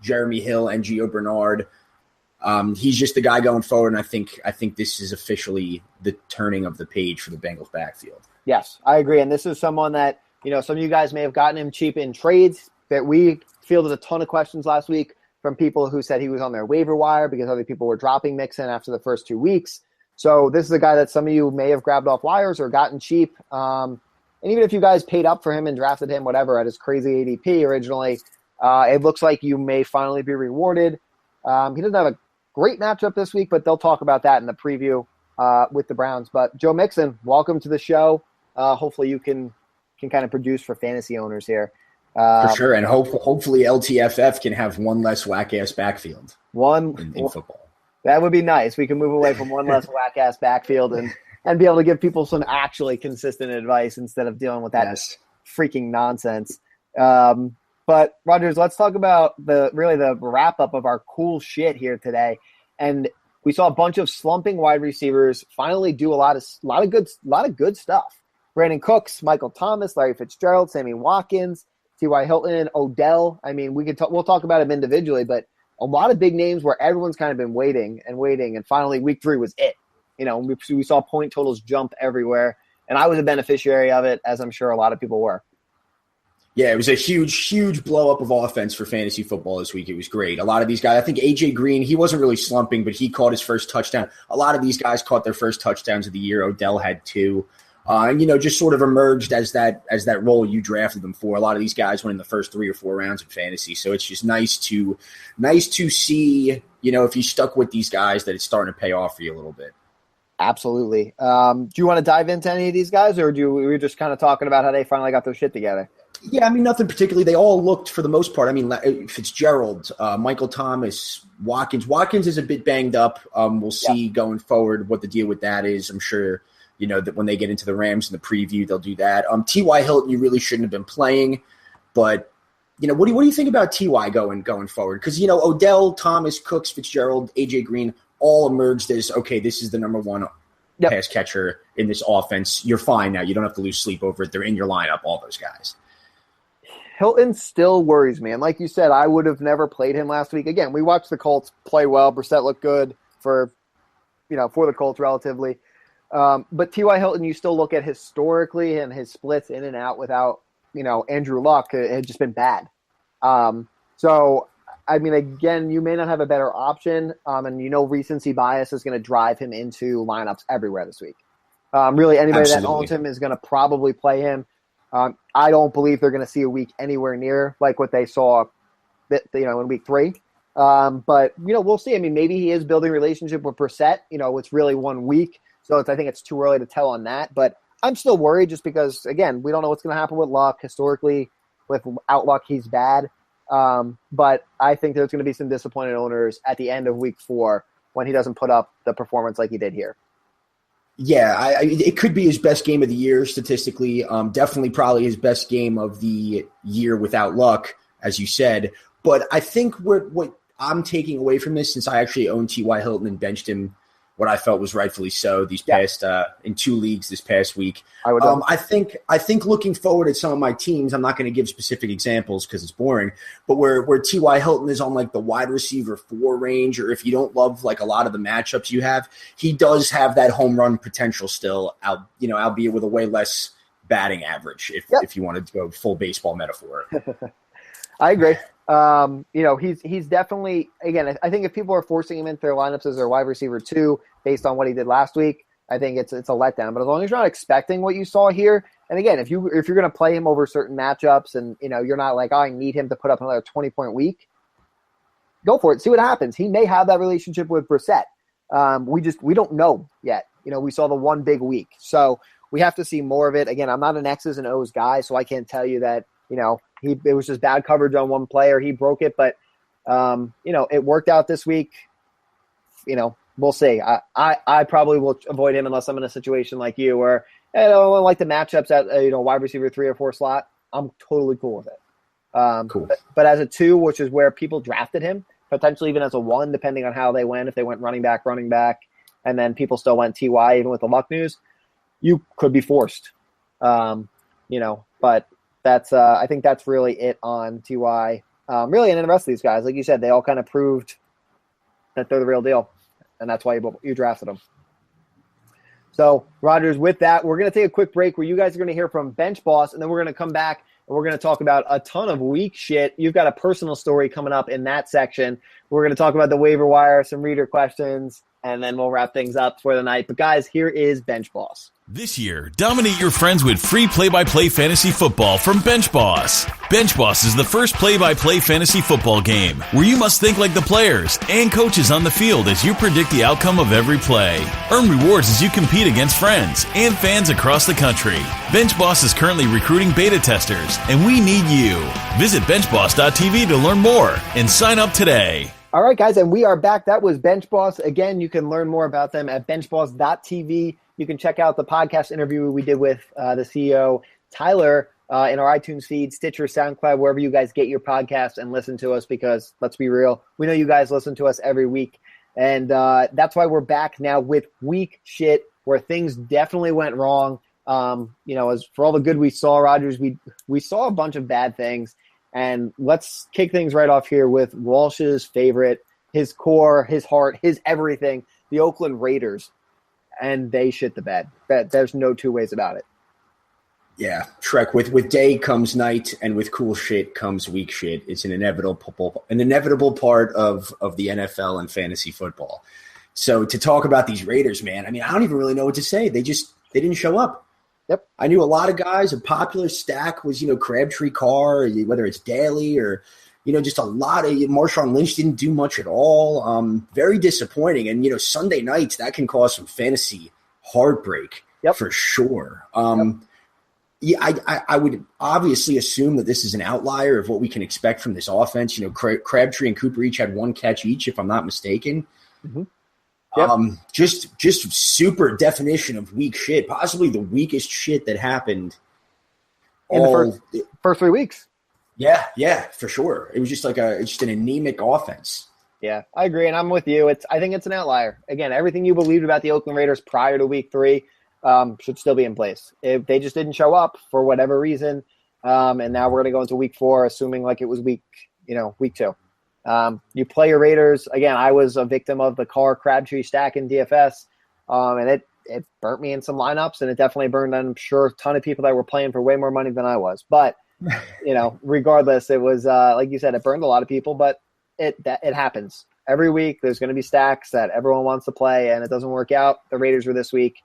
Jeremy Hill and Gio Bernard. He's just the guy going forward, and I think this is officially the turning of the page for the Bengals backfield. Yes, I agree. And this is someone that, some of you guys may have gotten him cheap in trades that we fielded a ton of questions last week from people who said he was on their waiver wire because other people were dropping Mixon after the first 2 weeks. So this is a guy that some of you may have grabbed off wires or gotten cheap. And even if you guys paid up for him and drafted him, whatever, at his crazy ADP originally, it looks like you may finally be rewarded. He doesn't have a great matchup this week, but they'll talk about that in the preview with the Browns. But Joe Mixon, welcome to the show. Hopefully you can kind of produce for fantasy owners here. For sure, and hopefully LTFF can have one less whack-ass backfield in football. That would be nice. We can move away from one less whack-ass backfield and be able to give people some actually consistent advice instead of dealing with that freaking nonsense. But, Rogers, let's talk about the wrap-up of our cool shit here today. And we saw a bunch of slumping wide receivers finally do a lot of good stuff. Brandon Cooks, Michael Thomas, Larry Fitzgerald, Sammy Watkins, T.Y. Hilton, Odell. I mean, we'll talk about him individually, but a lot of big names where everyone's kind of been waiting, and finally week 3 was it. We saw point totals jump everywhere, and I was a beneficiary of it, as I'm sure a lot of people were. Yeah, it was a huge blow up of offense for fantasy football this week. It was great. A lot of these guys, I think A.J. Green, he wasn't really slumping, but he caught his first touchdown. A lot of these guys caught their first touchdowns of the year. Odell had 2. And, just sort of emerged as that role you drafted them for. A lot of these guys went in the first 3 or 4 rounds of fantasy. So it's just nice to see, if you stuck with these guys, that it's starting to pay off for you a little bit. Absolutely. Do you want to dive into any of these guys, or we were just kind of talking about how they finally got their shit together? Yeah, I mean, nothing particularly. They all looked, for the most part, I mean, Fitzgerald, Michael Thomas, Watkins. Watkins is a bit banged up. We'll see going forward what the deal with that is. I'm sure, that when they get into the Rams in the preview, they'll do that. T.Y. Hilton, you really shouldn't have been playing. But, what do you think about T.Y. going forward? Because, Odell, Thomas, Cooks, Fitzgerald, A.J. Green all emerged as, okay, this is the number one pass catcher in this offense. You're fine now. You don't have to lose sleep over it. They're in your lineup, all those guys. Hilton still worries me. And like you said, I would have never played him last week. Again, we watched the Colts play well. Brissett looked good for the Colts relatively. But T.Y. Hilton, you still look at historically and his splits in and out without, Andrew Luck had just been bad. So, I mean, again, you may not have a better option. And recency bias is going to drive him into lineups everywhere this week. Really, anybody that owns him is going to probably play him. I don't believe they're going to see a week anywhere near like what they saw, in week 3. But we'll see. I mean, maybe he is building a relationship with Brissett. It's really 1 week, so I think it's too early to tell on that. But I'm still worried just because, again, we don't know what's going to happen with Luck. Historically, without Luck, he's bad. But I think there's going to be some disappointed owners at the end of week 4 when he doesn't put up the performance like he did here. Yeah, it could be his best game of the year statistically. Definitely probably his best game of the year without Luck, as you said. But I think what I'm taking away from this, since I actually own T.Y. Hilton and benched him what I felt was rightfully so these past in 2 leagues this past week. I think looking forward at some of my teams, I'm not going to give specific examples because it's boring, but where T.Y. Hilton is on like the wide receiver 4 range, or if you don't love like a lot of the matchups you have, he does have that home run potential still, albeit with a way less batting average if you wanted to go full baseball metaphor. I agree. He's definitely, again, I think if people are forcing him into their lineups as their wide receiver 2 based on what he did last week, I think it's a letdown. But as long as you're not expecting what you saw here, and again, if you're going to play him over certain matchups and you're not like, I need him to put up another 20-point week, go for it. See what happens. He may have that relationship with Brissett. We don't know yet. We saw the 1 big week, so we have to see more of it. Again, I'm not an X's and O's guy, so I can't tell you that it was just bad coverage on one player. He broke it, but it worked out this week. We'll see. I probably will avoid him unless I'm in a situation like you where I don't like the matchups at wide receiver 3 or 4 slot. I'm totally cool with it. Cool. But as a 2, which is where people drafted him, potentially even as a 1, depending on how they went. If they went running back, and then people still went T.Y. even with the Luck news, you could be forced. But that's I think that's really it on T.Y. Really, and then the rest of these guys, like you said, they all kind of proved that they're the real deal, and that's why you drafted them. So, Rogers, with that, we're going to take a quick break where you guys are going to hear from BenchBoss, and then we're going to come back and we're going to talk about a ton of weak shit. You've got a personal story coming up in that section. We're going to talk about the waiver wire, some reader questions, and then we'll wrap things up for the night. But, guys, here is BenchBoss. This year, dominate your friends with free play-by-play fantasy football from BenchBoss. BenchBoss is the first play-by-play fantasy football game where you must think like the players and coaches on the field as you predict the outcome of every play. Earn rewards as you compete against friends and fans across the country. BenchBoss is currently recruiting beta testers, and we need you. Visit benchboss.tv to learn more and sign up today. All right, guys, and we are back. That was BenchBoss. Again, you can learn more about them at benchboss.tv. You can check out the podcast interview we did with the CEO, Tyler, in our iTunes feed, Stitcher, SoundCloud, wherever you guys get your podcasts and listen to us because, let's be real, we know you guys listen to us every week. And that's why we're back now with weak shit where things definitely went wrong. As for all the good we saw, Rodgers, we saw a bunch of bad things. And let's kick things right off here with Walsh's favorite, his core, his heart, his everything, the Oakland Raiders. And they shit the bed. There's no two ways about it. Yeah, Shrek, with day comes night, and with cool shit comes weak shit. It's an inevitable part of the NFL and fantasy football. So to talk about these Raiders, man, I mean, I don't even really know what to say. They didn't show up. Yep. I knew a lot of guys. A popular stack was, Crabtree Carr, whether it's Daly or, just a lot of Marshawn Lynch didn't do much at all. Very disappointing. And, Sunday nights, that can cause some fantasy heartbreak for sure. Yeah, I would obviously assume that this is an outlier of what we can expect from this offense. Crabtree and Cooper each had one catch each, if I'm not mistaken. Mm-hmm. Yep. Just super definition of weak shit, possibly the weakest shit that happened in the first 3 weeks. Yeah, for sure. It was just it's an anemic offense. Yeah, I agree, and I'm with you. I think it's an outlier. Again, everything you believed about the Oakland Raiders prior to week 3 should still be in place. If they just didn't show up for whatever reason, and now we're going to go into week 4, assuming like it was week 2. You play your Raiders. Again, I was a victim of the Carr Crabtree stack in DFS, and it burnt me in some lineups, and it definitely burned, I'm sure, a ton of people that were playing for way more money than I was. But, regardless, it was, like you said, it burned a lot of people, but it happens. Every week there's going to be stacks that everyone wants to play, and it doesn't work out. The Raiders were this week.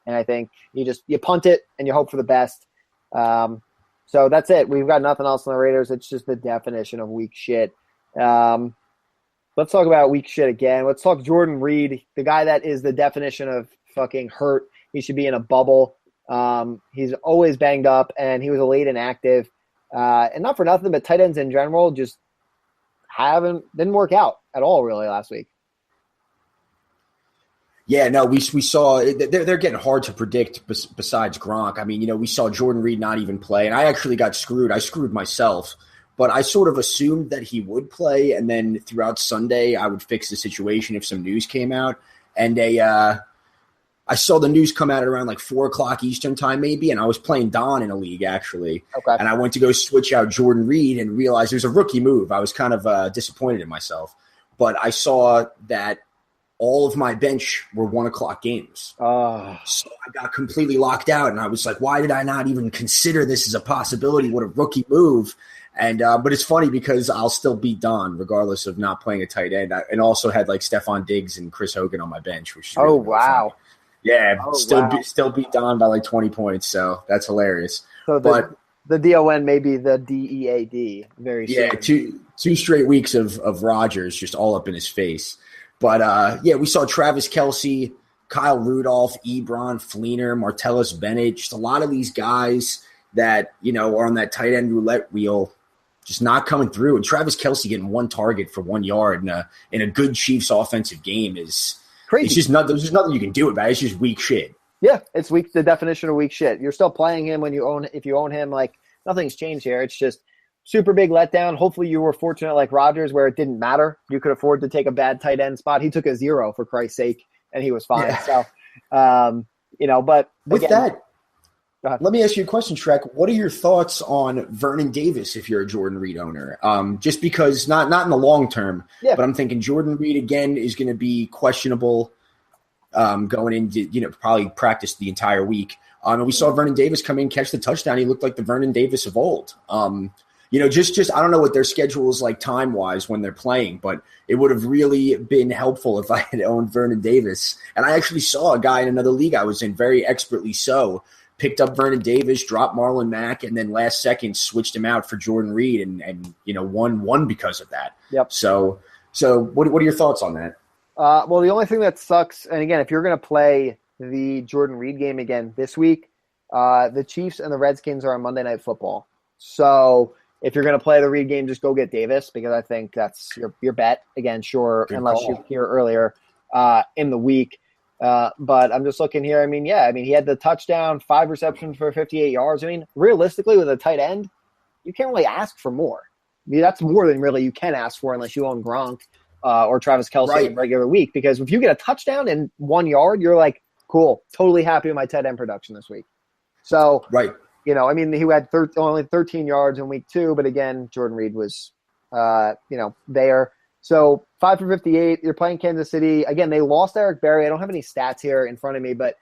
And I think you punt it and you hope for the best. So that's it. We've got nothing else on the Raiders. It's just the definition of weak shit. Let's talk about weak shit again. Let's talk Jordan Reed, the guy that is the definition of fucking hurt. He should be in a bubble. He's always banged up, and he was a late inactive. And not for nothing, but tight ends in general just didn't work out at all really last week. Yeah, no, we saw they're getting hard to predict besides Gronk. I mean, we saw Jordan Reed not even play, and I actually got screwed. I screwed myself, but I sort of assumed that he would play, and then throughout Sunday I would fix the situation if some news came out. And I saw the news come out at around like 4 o'clock Eastern time maybe, and I was playing Don in a league actually. Okay. And I went to go switch out Jordan Reed and realized it was a rookie move. I was kind of disappointed in myself, but I saw that all of my bench were 1 o'clock games. So I got completely locked out, and I was like, why did I not even consider this as a possibility? What a rookie move. And but it's funny because I'll still beat Don regardless of not playing a tight end. And also had like Stephon Diggs and Chris Hogan on my bench, which is really, really wow. funny. Yeah, still beat Don by like 20 points, so that's hilarious. So the DON may be the DEAD very soon. Yeah, two straight weeks of Rodgers just all up in his face. But, we saw Travis Kelce, Kyle Rudolph, Ebron, Fleener, Martellus Bennett, just a lot of these guys that, are on that tight end roulette wheel just not coming through. And Travis Kelce getting 1 target for 1 yard in a good Chiefs offensive game is crazy. It's just there's just nothing you can do about it. It's just weak shit. Yeah, it's weak. The definition of weak shit. You're still playing him if you own him. Like nothing's changed here. It's just super big letdown. Hopefully you were fortunate like Rodgers where it didn't matter. You could afford to take a bad tight end spot. He took a 0 for Christ's sake, and he was fine. Yeah. So, but with again, that, let me ask you a question, Shrek. What are your thoughts on Vernon Davis if you're a Jordan Reed owner? Just because not in the long term, but I'm thinking Jordan Reed again is going to be questionable going into, probably practice the entire week. And we saw Vernon Davis come in, catch the touchdown. He looked like the Vernon Davis of old. Just I don't know what their schedule is like time-wise when they're playing, but it would have really been helpful if I had owned Vernon Davis. And I actually saw a guy in another league I was in, very expertly so, picked up Vernon Davis, dropped Marlon Mack, and then last second switched him out for Jordan Reed and won because of that. Yep. So what are your thoughts on that? Well, the only thing that sucks, and again, if you're going to play the Jordan Reed game again this week, the Chiefs and the Redskins are on Monday Night Football. So if you're going to play the Reed game, just go get Davis because I think that's your bet. Again, sure, good unless you hear earlier in the week. But I'm just looking here. He had the touchdown, 5 receptions for 58 yards. Realistically, with a tight end, you can't really ask for more. That's more than really you can ask for unless you own Gronk. or Travis Kelce in a regular week, because if you get a touchdown and 1 yard, you're like, cool, totally happy with my tight end production this week. So, you know, I mean, he had only 13 yards in week 2, but again, Jordan Reed was, you know, there. So 5 for 58. You're playing Kansas City again. They lost Eric Berry. I don't have any stats here in front of me, but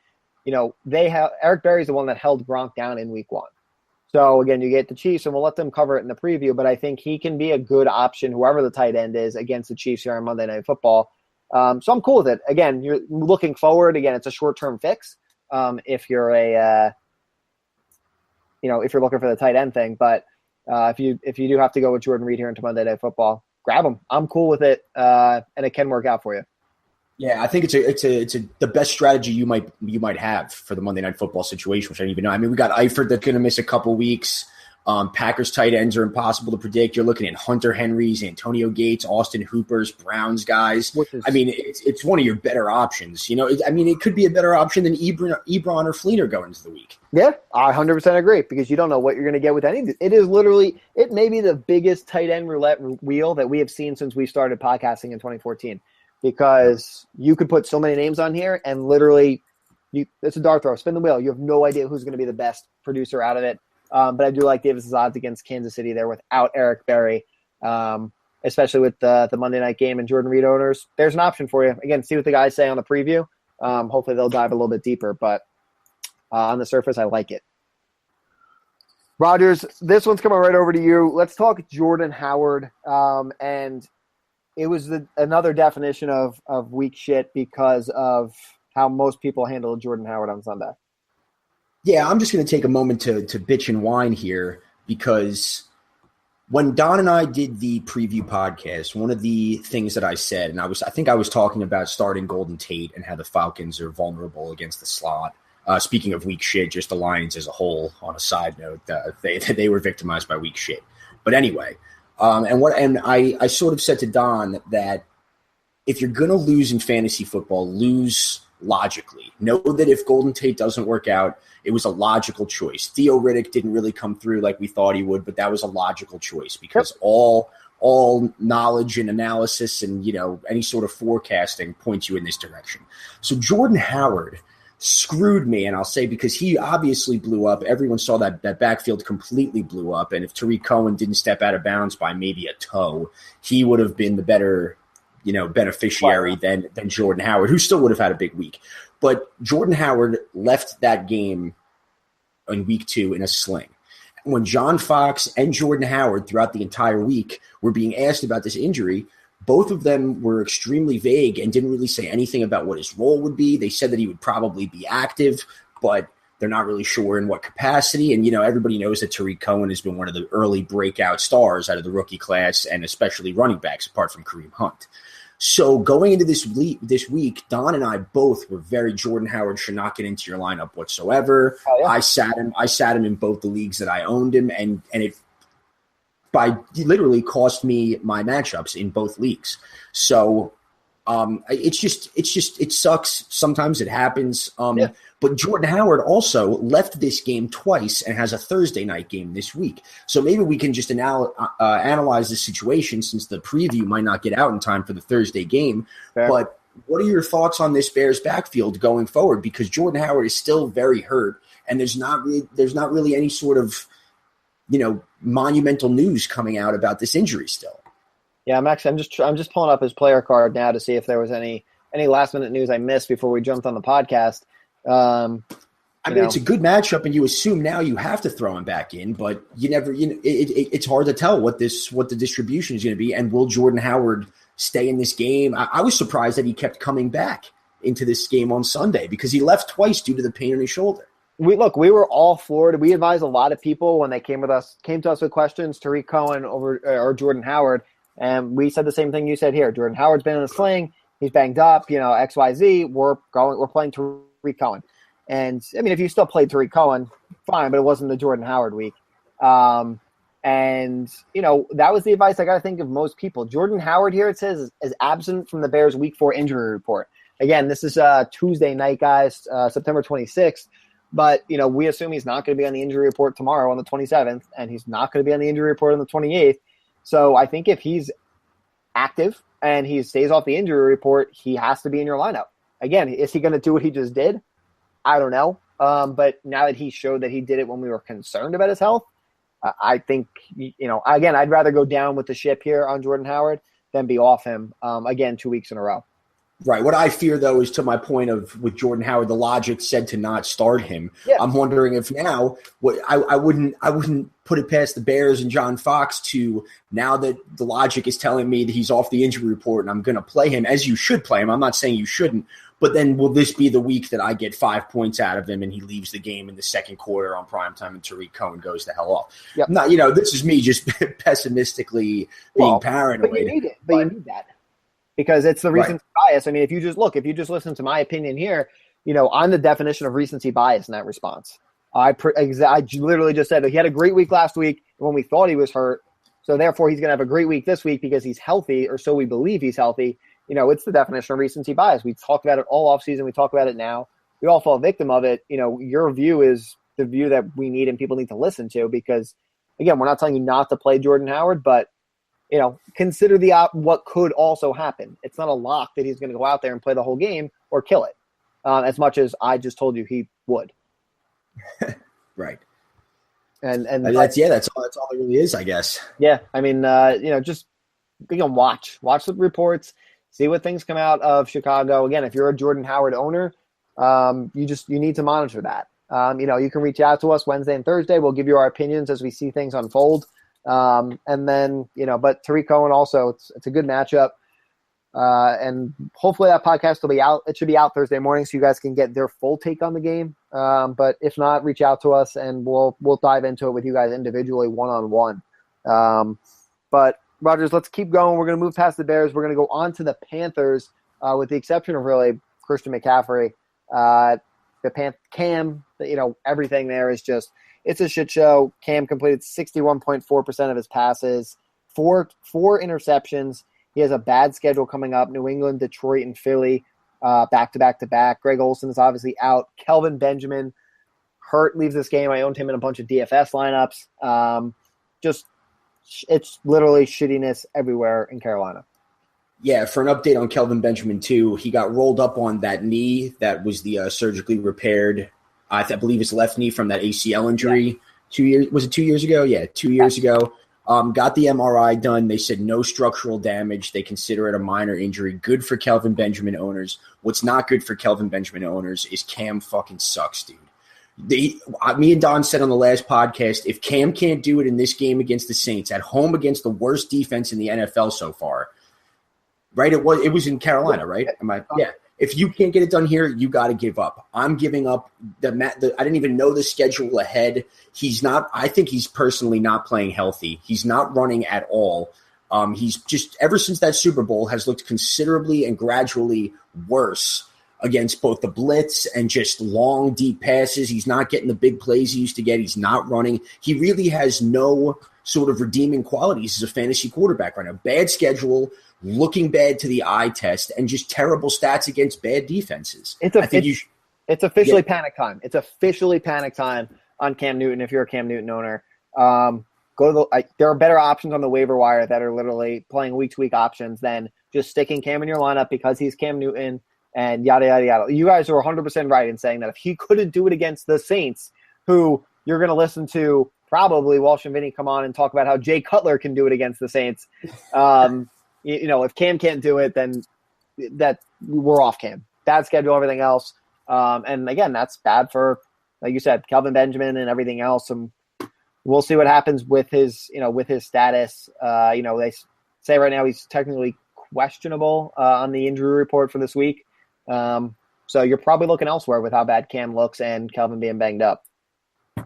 you know, Eric Berry's the one that held Gronk down in week 1. So again, you get the Chiefs, and we'll let them cover it in the preview. But I think he can be a good option, whoever the tight end is, against the Chiefs here on Monday Night Football. So I'm cool with it. Again, you're looking forward. Again, it's a short-term fix if you're if you're looking for the tight end thing. But if you do have to go with Jordan Reed here into Monday Night Football, grab him. I'm cool with it, and it can work out for you. Yeah, I think it's the best strategy you might have for the Monday Night Football situation, which I don't even know. I mean, we got Eifert that's going to miss a couple weeks. Packers tight ends are impossible to predict. You're looking at Hunter Henrys, Antonio Gates, Austin Hoopers, Browns guys. I mean, it's one of your better options. You know, it could be a better option than Ebron or Fleener going into the week. Yeah, I 100% agree, because you don't know what you're going to get with any. It is literally, it may be the biggest tight end roulette wheel that we have seen since we started podcasting in 2014, because you could put so many names on here and literally it's a dart throw, spin the wheel. You have no idea who's going to be the best producer out of it. But I do like Davis's odds against Kansas City there without Eric Berry, especially with the Monday night game and Jordan Reed owners. There's an option for you. Again, see what the guys say on the preview. Hopefully they'll dive a little bit deeper, but on the surface, I like it. Rogers, this one's coming right over to you. Let's talk Jordan Howard. And it was another definition of weak shit because of how most people handled Jordan Howard on Sunday. Yeah, I'm just going to take a moment to bitch and whine here, because when Don and I did the preview podcast, one of the things that I said, and I think I was talking about starting Golden Tate and how the Falcons are vulnerable against the slot. Speaking of weak shit, just the Lions as a whole, on a side note, they were victimized by weak shit. But anyway, I sort of said to Don that if you're going to lose in fantasy football, lose logically. Know that if Golden Tate doesn't work out, it was a logical choice. Theo Riddick didn't really come through like we thought he would, but that was a logical choice, because all knowledge and analysis and, you know, any sort of forecasting points you in this direction. So Jordan Howard screwed me, and I'll say, because he obviously blew up. Everyone saw that backfield completely blew up, and if Tariq Cohen didn't step out of bounds by maybe a toe, he would have been the better, you know, beneficiary than Jordan Howard, who still would have had a big week. But Jordan Howard left that game in week 2 in a sling. When John Fox and Jordan Howard throughout the entire week were being asked about this injury, both of them were extremely vague and didn't really say anything about what his role would be. They said that he would probably be active, but they're not really sure in what capacity. And, you know, everybody knows that Tariq Cohen has been one of the early breakout stars out of the rookie class, and especially running backs, apart from Kareem Hunt. So going into this week, Don and I both were very Jordan Howard should not get into your lineup whatsoever. Oh, yeah. I sat him in both the leagues that I owned him, and it literally cost me my matchups in both leagues. So it sucks. Sometimes it happens. But Jordan Howard also left this game twice and has a Thursday night game this week. So maybe we can just analyze the situation, since the preview might not get out in time for the Thursday game. Fair. But what are your thoughts on this Bears backfield going forward? Because Jordan Howard is still very hurt, and there's not really any sort of, you know, monumental news coming out about this injury still. Yeah, Max, I'm just pulling up his player card now to see if there was any last minute news I missed before we jumped on the podcast. It's a good matchup, and you assume now you have to throw him back in, but you never. It's hard to tell what the distribution is going to be, and will Jordan Howard stay in this game? I was surprised that he kept coming back into this game on Sunday, because he left twice due to the pain in his shoulder. We were all floored. We advised a lot of people when they came to us with questions, Tariq Cohen or Jordan Howard, and we said the same thing you said here. Jordan Howard's been in a sling. He's banged up. You know, XYZ. We're playing Tariq Cohen. And, I mean, if you still played Tariq Cohen, fine, but it wasn't the Jordan Howard week. And, you know, that was the advice I got to think of most people. Jordan Howard here, it says, is absent from the Bears' Week 4 injury report. Again, this is Tuesday night, guys, September 26th. But, you know, we assume he's not going to be on the injury report tomorrow on the 27th, and he's not going to be on the injury report on the 28th. So I think if he's active and he stays off the injury report, he has to be in your lineup. Again, is he going to do what he just did? I don't know. But now that he showed that he did it when we were concerned about his health, I think, again, I'd rather go down with the ship here on Jordan Howard than be off him, again, 2 weeks in a row. Right. What I fear, though, is to my point of with Jordan Howard, the logic said to not start him. Yeah. I'm wondering if now I wouldn't put it past the Bears and John Fox to, now that the logic is telling me that he's off the injury report and I'm going to play him, as you should play him. I'm not saying you shouldn't, but then will this be the week that I get 5 points out of him and he leaves the game in the second quarter on primetime and Tariq Cohen goes the hell off? Yep. Not, this is me just pessimistically being paranoid. But you need it. But you need that. Because it's the recency bias. I mean, if you just listen to my opinion here, I'm the definition of recency bias in that response. I literally just said that he had a great week last week when we thought he was hurt. So therefore he's going to have a great week this week because he's healthy, or so we believe he's healthy. It's the definition of recency bias. We talked about it all offseason. We talk about it now. We all fall victim of it. Your view is the view that we need and people need to listen to because, again, we're not telling you not to play Jordan Howard, but consider what could also happen. It's not a lock that he's going to go out there and play the whole game or kill it, as much as I just told you he would. Right. And that's all it really is, I guess. Yeah. I mean, just watch the reports, see what things come out of Chicago. Again, if you're a Jordan Howard owner, you need to monitor that. You can reach out to us Wednesday and Thursday. We'll give you our opinions as we see things unfold. And then, but Tariq Cohen also, it's a good matchup. And hopefully that podcast will be out. It should be out Thursday morning so you guys can get their full take on the game. But if not, reach out to us and we'll dive into it with you guys individually one-on-one. But Rogers, let's keep going. We're going to move past the Bears. We're going to go on to the Panthers, with the exception of really Christian McCaffrey. Cam, everything there is just, it's a shit show. Cam completed 61.4% of his passes, four interceptions. He has a bad schedule coming up: New England, Detroit, and Philly, back to back. Greg Olsen is obviously out. Kelvin Benjamin hurt, leaves this game. I owned him in a bunch of DFS lineups. It's literally shittiness everywhere in Carolina. Yeah, for an update on Kelvin Benjamin too, he got rolled up on that knee that was the surgically repaired. I believe his left knee from that ACL injury. Yeah. 2 years, was it 2 years ago? Yeah, 2 years ago. Got the MRI done. They said no structural damage. They consider it a minor injury. Good for Kelvin Benjamin owners. What's not good for Kelvin Benjamin owners is Cam fucking sucks, dude. Me and Don said on the last podcast, if Cam can't do it in this game against the Saints, at home against the worst defense in the NFL so far, right? It was in Carolina, right? Yeah. If you can't get it done here, you got to give up. I'm giving up. I didn't even know the schedule ahead. I think he's personally not playing healthy. He's not running at all. He's just, ever since that Super Bowl, has looked considerably and gradually worse against both the blitz and just long, deep passes. He's not getting the big plays he used to get. He's not running. He really has no sort of redeeming qualities as a fantasy quarterback right now. Bad schedule, looking bad to the eye test, and just terrible stats against bad defenses. It's officially panic time. It's officially panic time on Cam Newton if you're a Cam Newton owner. There are better options on the waiver wire that are literally playing week-to-week options than just sticking Cam in your lineup because he's Cam Newton and yada, yada, yada. You guys are 100% right in saying that if he couldn't do it against the Saints, who you're going to listen to probably Walsh and Vinny come on and talk about how Jay Cutler can do it against the Saints. If Cam can't do it, then we're off Cam. Bad schedule, everything else. And again, that's bad for, like you said, Kelvin Benjamin and everything else. And we'll see what happens with his status. They say right now he's technically questionable on the injury report for this week. So you're probably looking elsewhere with how bad Cam looks and Kelvin being banged up.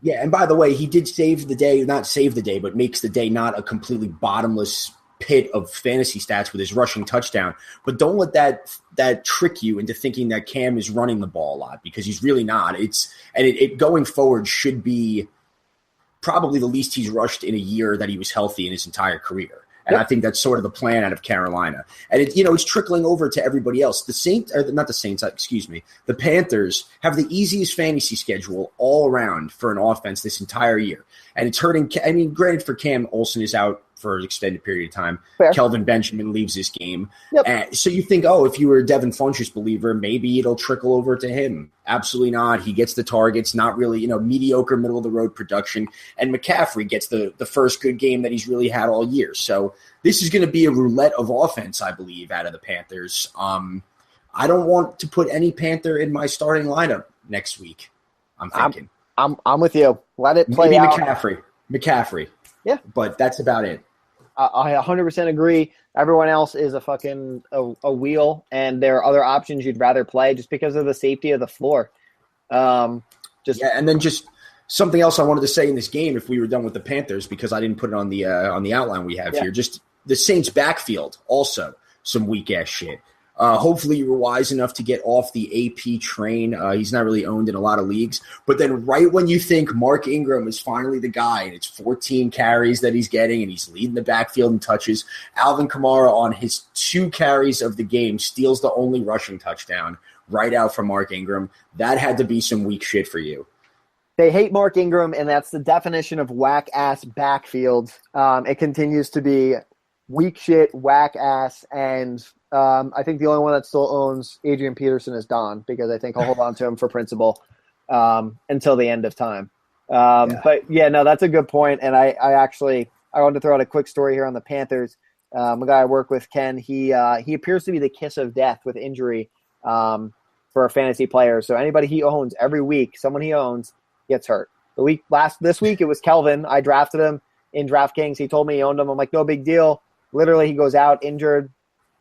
Yeah, and by the way, he did save the day, not save the day, but makes the day not a completely bottomless pit of fantasy stats with his rushing touchdown. But don't let that trick you into thinking that Cam is running the ball a lot, because he's really not. It going forward should be probably the least he's rushed in a year that he was healthy in his entire career. And yep. I think that's sort of the plan out of Carolina. And it's trickling over to everybody else. The Panthers have the easiest fantasy schedule all around for an offense this entire year. And it's hurting. I mean, granted, for Cam, Olsen is out for an extended period of time. Fair. Kelvin Benjamin leaves this game. Yep. So you think, if you were a Devin Funchess believer, maybe it'll trickle over to him. Absolutely not. He gets the targets, not really, mediocre middle-of-the-road production. And McCaffrey gets the first good game that he's really had all year. So this is going to be a roulette of offense, I believe, out of the Panthers. I don't want to put any Panther in my starting lineup next week, I'm thinking. I'm with you. Let it play Maybe out. McCaffrey. Yeah. But that's about it. I 100% agree. Everyone else is a fucking a wheel, and there are other options you'd rather play just because of the safety of the floor. And then just something else I wanted to say in this game, if we were done with the Panthers, because I didn't put it on the outline we have here. Just the Saints' backfield, also some weak ass shit. Hopefully you were wise enough to get off the AP train. He's not really owned in a lot of leagues. But then right when you think Mark Ingram is finally the guy, and it's 14 carries that he's getting, and he's leading the backfield in touches, Alvin Kamara on his 2 carries of the game steals the only rushing touchdown right out from Mark Ingram. That had to be some weak shit for you. They hate Mark Ingram, and that's the definition of whack-ass backfield. It continues to be weak shit, whack-ass, and I think the only one that still owns Adrian Peterson is Don, because I think I'll hold on to him for principle until the end of time. But, that's a good point, and I wanted to throw out a quick story here on the Panthers. A guy I work with, Ken, he appears to be the kiss of death with injury for a fantasy player. So anybody he owns every week, someone he owns, gets hurt. This week it was Kelvin. I drafted him in DraftKings. He told me he owned him. I'm like, no big deal. Literally, he goes out injured.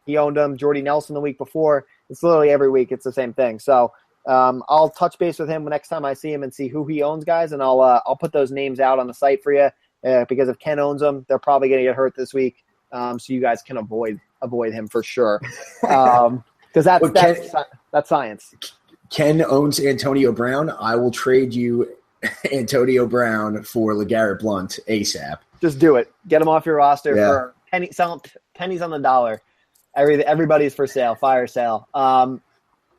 He owned him. Jordy Nelson the week before. It's literally every week. It's the same thing. So I'll touch base with him next time I see him and see who he owns, guys, and I'll put those names out on the site for you because if Ken owns them, they're probably going to get hurt this week. So you guys can avoid him for sure because that's science. Ken owns Antonio Brown. I will trade you Antonio Brown for LeGarrette Blount ASAP. Just do it. Get him off your roster for pennies on the dollar. Everybody's for sale, fire sale.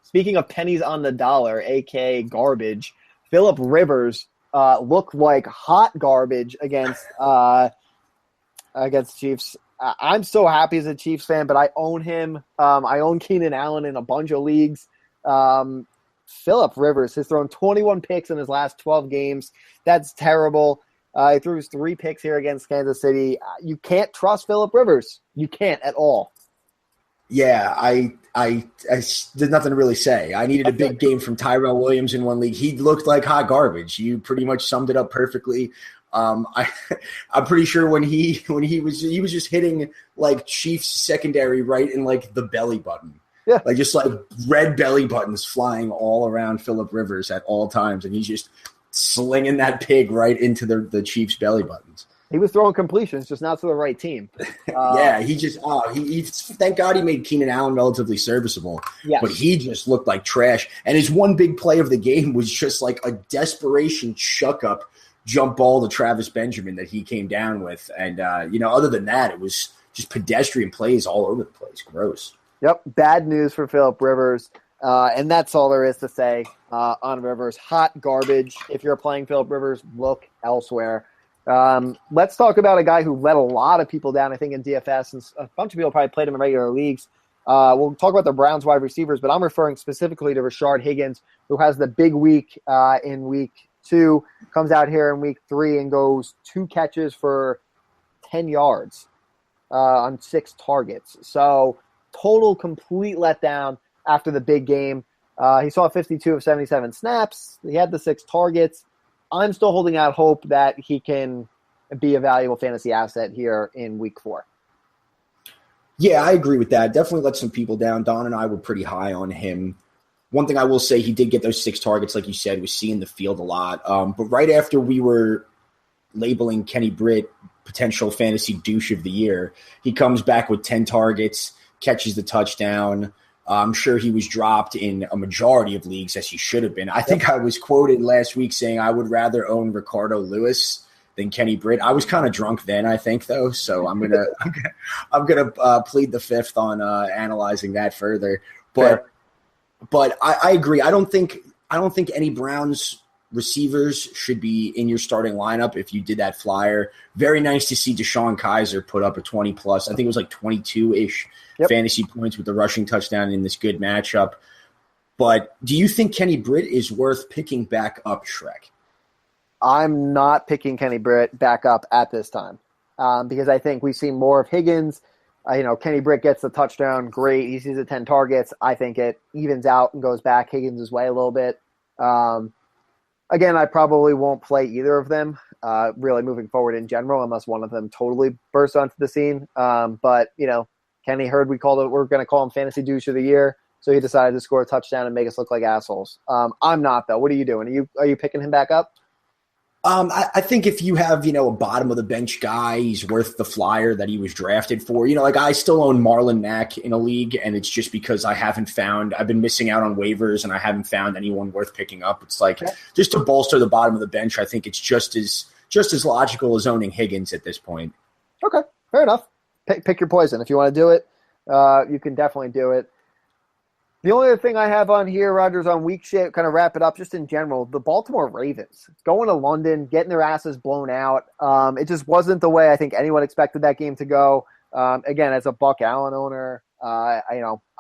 Speaking of pennies on the dollar, aka garbage, Phillip Rivers looked like hot garbage against Chiefs. I'm so happy as a Chiefs fan, but I own him. I own Keenan Allen in a bunch of leagues. Phillip Rivers has thrown 21 picks in his last 12 games. That's terrible. He threw his 3 picks here against Kansas City. You can't trust Phillip Rivers. You can't at all. Yeah, I there's nothing to really say. I needed a big game from Tyrell Williams in one league. He looked like hot garbage. You pretty much summed it up perfectly. I'm pretty sure when he was just hitting like Chiefs secondary right in like the belly button. Yeah. Like just like red belly buttons flying all around Phillip Rivers at all times, and he's just slinging that pig right into the Chiefs' belly buttons. He was throwing completions, just not to the right team. He thank God he made Keenan Allen relatively serviceable. Yes. But he just looked like trash. And his one big play of the game was just like a desperation chuck-up jump ball to Travis Benjamin that he came down with. And, other than that, it was just pedestrian plays all over the place. Gross. Yep, bad news for Phillip Rivers. And that's all there is to say on Rivers. Hot garbage. If you're playing Phillip Rivers, look elsewhere. Let's talk about a guy who let a lot of people down, I think, in DFS, and a bunch of people probably played him in regular leagues. We'll talk about the Browns wide receivers, but I'm referring specifically to Rashard Higgins, who has the big week in week 2, comes out here in week 3 and goes 2 catches for 10 yards on 6 targets. So total complete letdown after the big game. He saw 52 of 77 snaps. He had the 6 targets. I'm still holding out hope that he can be a valuable fantasy asset here in week 4. Yeah, I agree with that. Definitely let some people down. Don and I were pretty high on him. One thing I will say, he did get those 6 targets, like you said, was seeing the field a lot. But right after we were labeling Kenny Britt potential fantasy douche of the year, he comes back with 10 targets, catches the touchdown. I'm sure he was dropped in a majority of leagues, as he should have been. I think I was quoted last week saying I would rather own Ricardo Lewis than Kenny Britt. I was kind of drunk then, I think, though, so I'm gonna plead the fifth on analyzing that further. But I agree. I don't think any Browns receivers should be in your starting lineup if you did that flyer. Very nice to see Deshaun Kaiser put up a 20-plus. I think it was like 22-ish fantasy points with the rushing touchdown in this good matchup. But do you think Kenny Britt is worth picking back up, Shrek? I'm not picking Kenny Britt back up at this time because I think we've seen more of Higgins. Kenny Britt gets the touchdown. Great. He sees the 10 targets. I think it evens out and goes back Higgins' way a little bit. Again, I probably won't play either of them really moving forward in general unless one of them totally bursts onto the scene. But, Kenny heard we're going to call him Fantasy Douche of the Year. So he decided to score a touchdown and make us look like assholes. I'm not, though. What are you doing? Are you picking him back up? I think if you have, a bottom of the bench guy, he's worth the flyer that he was drafted for. I still own Marlon Mack in a league, and it's just because I've been missing out on waivers and I haven't found anyone worth picking up. It's like just to bolster the bottom of the bench, I think it's just as logical as owning Higgins at this point. Okay, fair enough. Pick your poison. If you want to do it, you can definitely do it. The only other thing I have on here, Rogers, on week shit, kind of wrap it up just in general, the Baltimore Ravens going to London, getting their asses blown out. It just wasn't the way I think anyone expected that game to go. Again, as a Buck Allen owner, I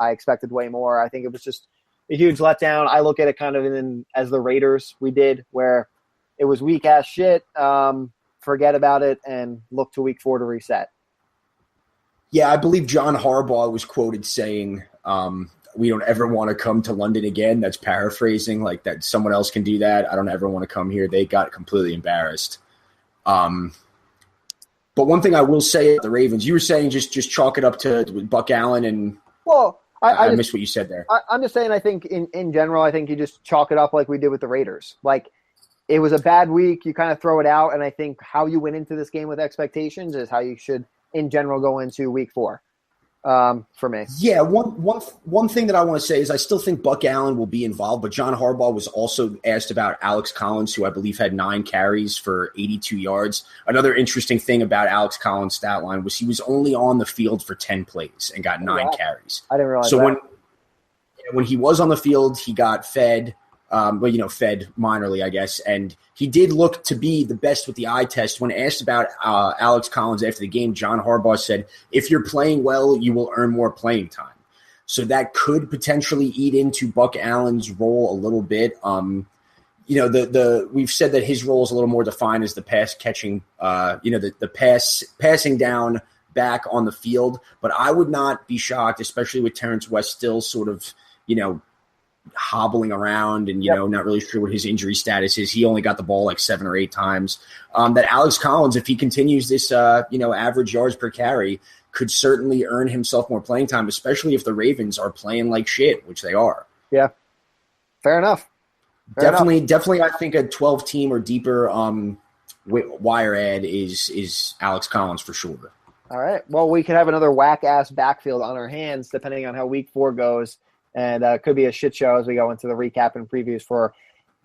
expected way more. I think it was just a huge letdown. I look at it kind of as the Raiders we did, where it was weak-ass shit, forget about it, and look to week 4 to reset. Yeah, I believe John Harbaugh was quoted saying we don't ever want to come to London again. That's paraphrasing, like that someone else can do that. I don't ever want to come here. They got completely embarrassed. But one thing I will say about the Ravens, you were saying just chalk it up to Buck Allen and I missed what you said there. I'm just saying I think in general, I think you just chalk it up like we did with the Raiders. Like it was a bad week. You kind of throw it out. And I think how you went into this game with expectations is how you should in general go into week 4. For me. Yeah, one thing that I want to say is I still think Buck Allen will be involved, but John Harbaugh was also asked about Alex Collins, who I believe had 9 carries for 82 yards. Another interesting thing about Alex Collins' stat line was he was only on the field for 10 plays and got 9 carries. I didn't realize that. When he was on the field, he got fed minorly, I guess. And he did look to be the best with the eye test. When asked about Alex Collins after the game, John Harbaugh said, if you're playing well, you will earn more playing time. So that could potentially eat into Buck Allen's role a little bit. We've said that his role is a little more defined as the pass catching, the passing down back on the field. But I would not be shocked, especially with Terrence West still sort of, hobbling around and, not really sure what his injury status is. He only got the ball like 7 or 8 times. That Alex Collins, if he continues this, average yards per carry, could certainly earn himself more playing time, especially if the Ravens are playing like shit, which they are. Yeah. Fair enough. Definitely, I think a 12-team or deeper wire ad is Alex Collins for sure. All right. Well, we could have another whack-ass backfield on our hands depending on how week 4 goes. And it could be a shit show as we go into the recap and previews for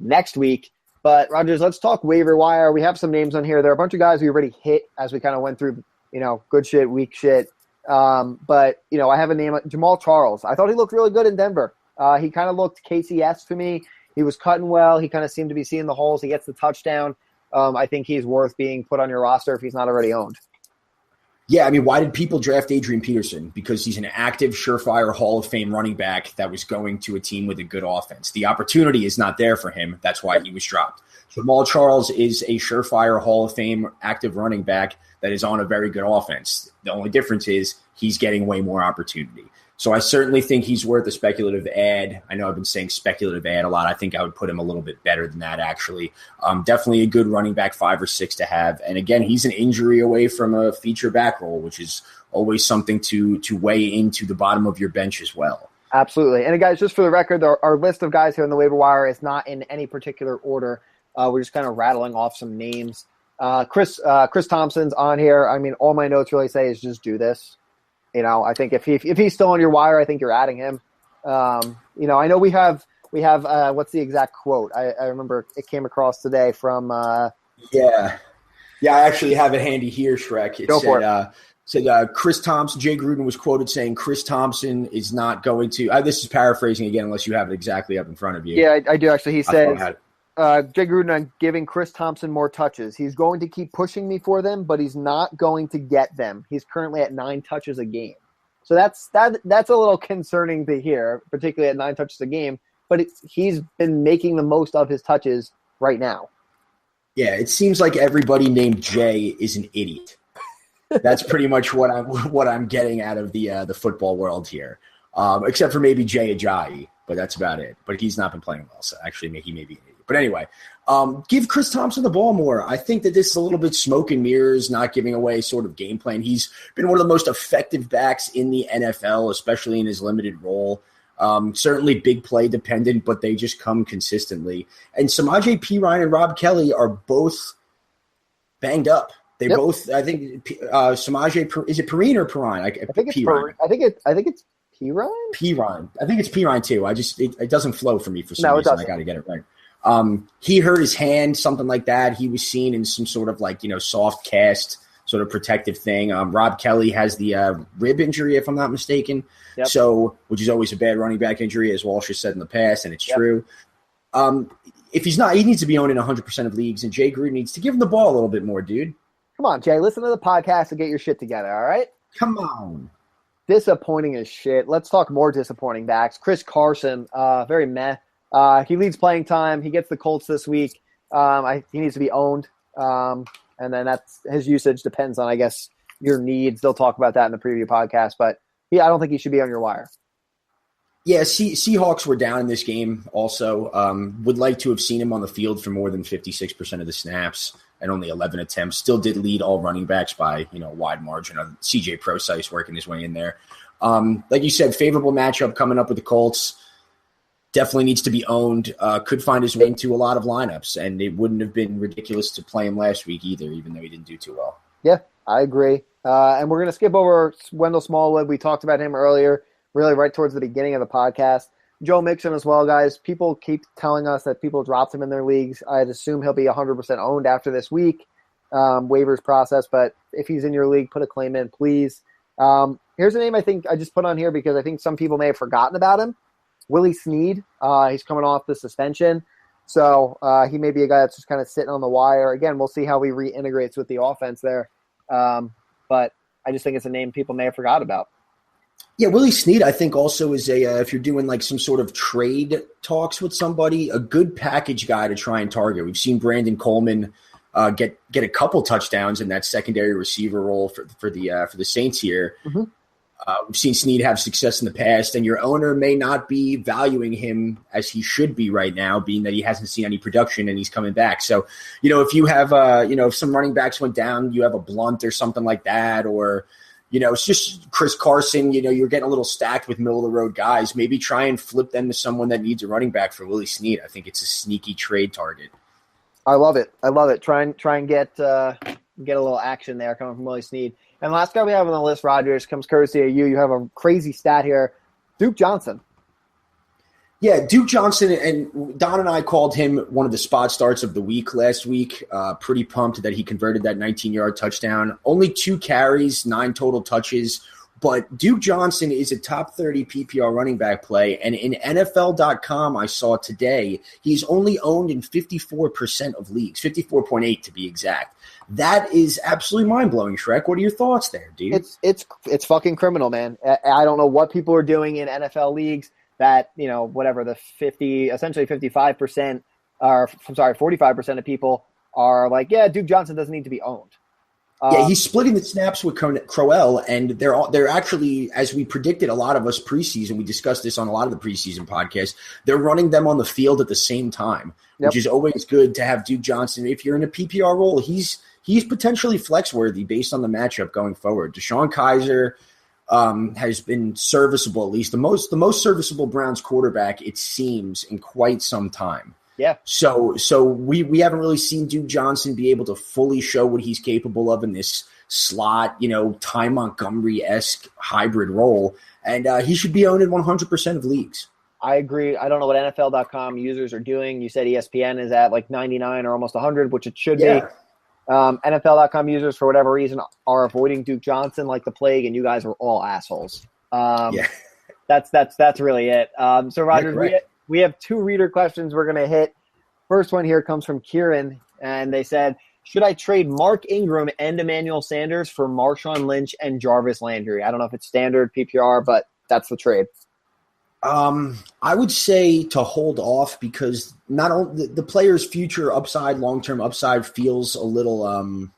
next week. But, Rogers, let's talk waiver wire. We have some names on here. There are a bunch of guys we already hit as we kind of went through, good shit, weak shit. But I have a name, Jamal Charles. I thought he looked really good in Denver. He kind of looked KCS to me. He was cutting well. He kind of seemed to be seeing the holes. He gets the touchdown. I think he's worth being put on your roster if he's not already owned. Yeah, why did people draft Adrian Peterson? Because he's an active, surefire Hall of Fame running back that was going to a team with a good offense. The opportunity is not there for him. That's why he was dropped. Jamal Charles is a surefire Hall of Fame active running back that is on a very good offense. The only difference is he's getting way more opportunity. So I certainly think he's worth a speculative ad. I know I've been saying speculative ad a lot. I think I would put him a little bit better than that, actually. Definitely a good running back 5 or 6 to have. And again, he's an injury away from a feature back role, which is always something to weigh into the bottom of your bench as well. Absolutely. And guys, just for the record, our list of guys here on the waiver wire is not in any particular order. We're just kind of rattling off some names. Chris Thompson's on here. All my notes really say is just do this. I think if he's still on your wire, I think you're adding him. I know we have what's the exact quote? I remember it came across today from Yeah, I actually have it handy here, Shrek. It said Chris Thompson, Jay Gruden was quoted saying Chris Thompson is not going to this is paraphrasing again unless you have it exactly up in front of you. Yeah, I do actually. He says Jay Gruden on giving Chris Thompson more touches. He's going to keep pushing me for them, but he's not going to get them. He's currently at 9 touches a game. So that's a little concerning to hear, particularly at 9 touches a game. But he's been making the most of his touches right now. Yeah, it seems like everybody named Jay is an idiot. That's pretty much what I'm getting out of the football world here, except for maybe Jay Ajayi, but that's about it. But he's not been playing well, so actually he may be an idiot. But anyway, give Chris Thompson the ball more. I think that this is a little bit smoke and mirrors, not giving away sort of game plan. He's been one of the most effective backs in the NFL, especially in his limited role. Certainly big play dependent, but they just come consistently. And Samaje Perine and Rob Kelly are both banged up. They both, I think, Samaje, is it Perine or Perine? I think it's Perine. I think it's Perine? Perine. I think it's Perine too. It doesn't flow for me for some reason. I got to get it right. He hurt his hand, something like that. He was seen in some sort of soft cast sort of protective thing. Rob Kelly has the rib injury, if I'm not mistaken. Yep. So, which is always a bad running back injury, as Walsh has said in the past, and it's true. If he's not, he needs to be owned in 100% of leagues, and Jay Gruden needs to give him the ball a little bit more, dude. Come on, Jay, listen to the podcast and get your shit together, all right? Come on. Disappointing as shit. Let's talk more disappointing backs. Chris Carson, very meh. He leads playing time. He gets the Colts this week. He needs to be owned. And then his usage depends on, I guess, your needs. They'll talk about that in the preview podcast. But, I don't think he should be on your wire. Yeah, Seahawks were down in this game also. Would like to have seen him on the field for more than 56% of the snaps and only 11 attempts. Still did lead all running backs by a wide margin. CJ Procise working his way in there. Like you said, favorable matchup coming up with the Colts. Definitely needs to be owned. Could find his way into a lot of lineups, and it wouldn't have been ridiculous to play him last week either, even though he didn't do too well. Yeah, I agree. And we're going to skip over Wendell Smallwood. We talked about him earlier, really right towards the beginning of the podcast. Joe Mixon as well, guys. People keep telling us that people dropped him in their leagues. I'd assume he'll be 100% owned after this week, waivers process. But if he's in your league, put a claim in, please. Here's a name I think I just put on here because I think some people may have forgotten about him. Willie Snead. He's coming off the suspension. So he may be a guy that's just kind of sitting on the wire. Again, we'll see how he reintegrates with the offense there. But I just think it's a name people may have forgot about. Yeah, Willie Snead, I think, also is if you're doing some sort of trade talks with somebody, a good package guy to try and target. We've seen Brandon Coleman get a couple touchdowns in that secondary receiver role for the Saints here. Mm-hmm. We've seen Snead have success in the past, and your owner may not be valuing him as he should be right now, being that he hasn't seen any production and he's coming back. So, if you have, if some running backs went down, you have a Blunt or something like that, or, it's just Chris Carson, you're getting a little stacked with middle-of-the-road guys. Maybe try and flip them to someone that needs a running back for Willie Snead. I think it's a sneaky trade target. I love it. Try and get a little action there coming from Willie Snead. And the last guy we have on the list, Rogers, comes courtesy of you. You have a crazy stat here. Duke Johnson. Yeah, Duke Johnson, and Don and I called him one of the spot starts of the week last week. Pretty pumped that he converted that 19-yard touchdown. Only 2 carries, 9 total touches. But Duke Johnson is a top 30 PPR running back play. And in NFL.com, I saw today, he's only owned in 54% of leagues, 54.8 to be exact. That is absolutely mind-blowing, Shrek. What are your thoughts there, dude? It's fucking criminal, man. I don't know what people are doing in NFL leagues that, whatever, the 55% or, 45% of people are like, yeah, Duke Johnson doesn't need to be owned. Yeah, he's splitting the snaps with Crowell, and they're actually, as we predicted, a lot of us preseason, we discussed this on a lot of the preseason podcasts, they're running them on the field at the same time, which is always good to have Duke Johnson. If you're in a PPR role, he's potentially flex-worthy based on the matchup going forward. DeShone Kizer has been serviceable, at least the most serviceable Browns quarterback, it seems, in quite some time. Yeah. So we haven't really seen Duke Johnson be able to fully show what he's capable of in this slot, Ty Montgomery-esque hybrid role, and he should be owned in 100% of leagues. I agree. I don't know what NFL.com users are doing. You said ESPN is at 99 or almost 100, which it should be. NFL.com users, for whatever reason, are avoiding Duke Johnson like the plague, and you guys are all assholes. That's really it. So, Rogers, we have 2 reader questions we're going to hit. First one here comes from Kieran, and they said, should I trade Mark Ingram and Emmanuel Sanders for Marshawn Lynch and Jarvis Landry? I don't know if it's standard PPR, but that's the trade. I would say to hold off because not only the player's future upside, long-term upside feels a little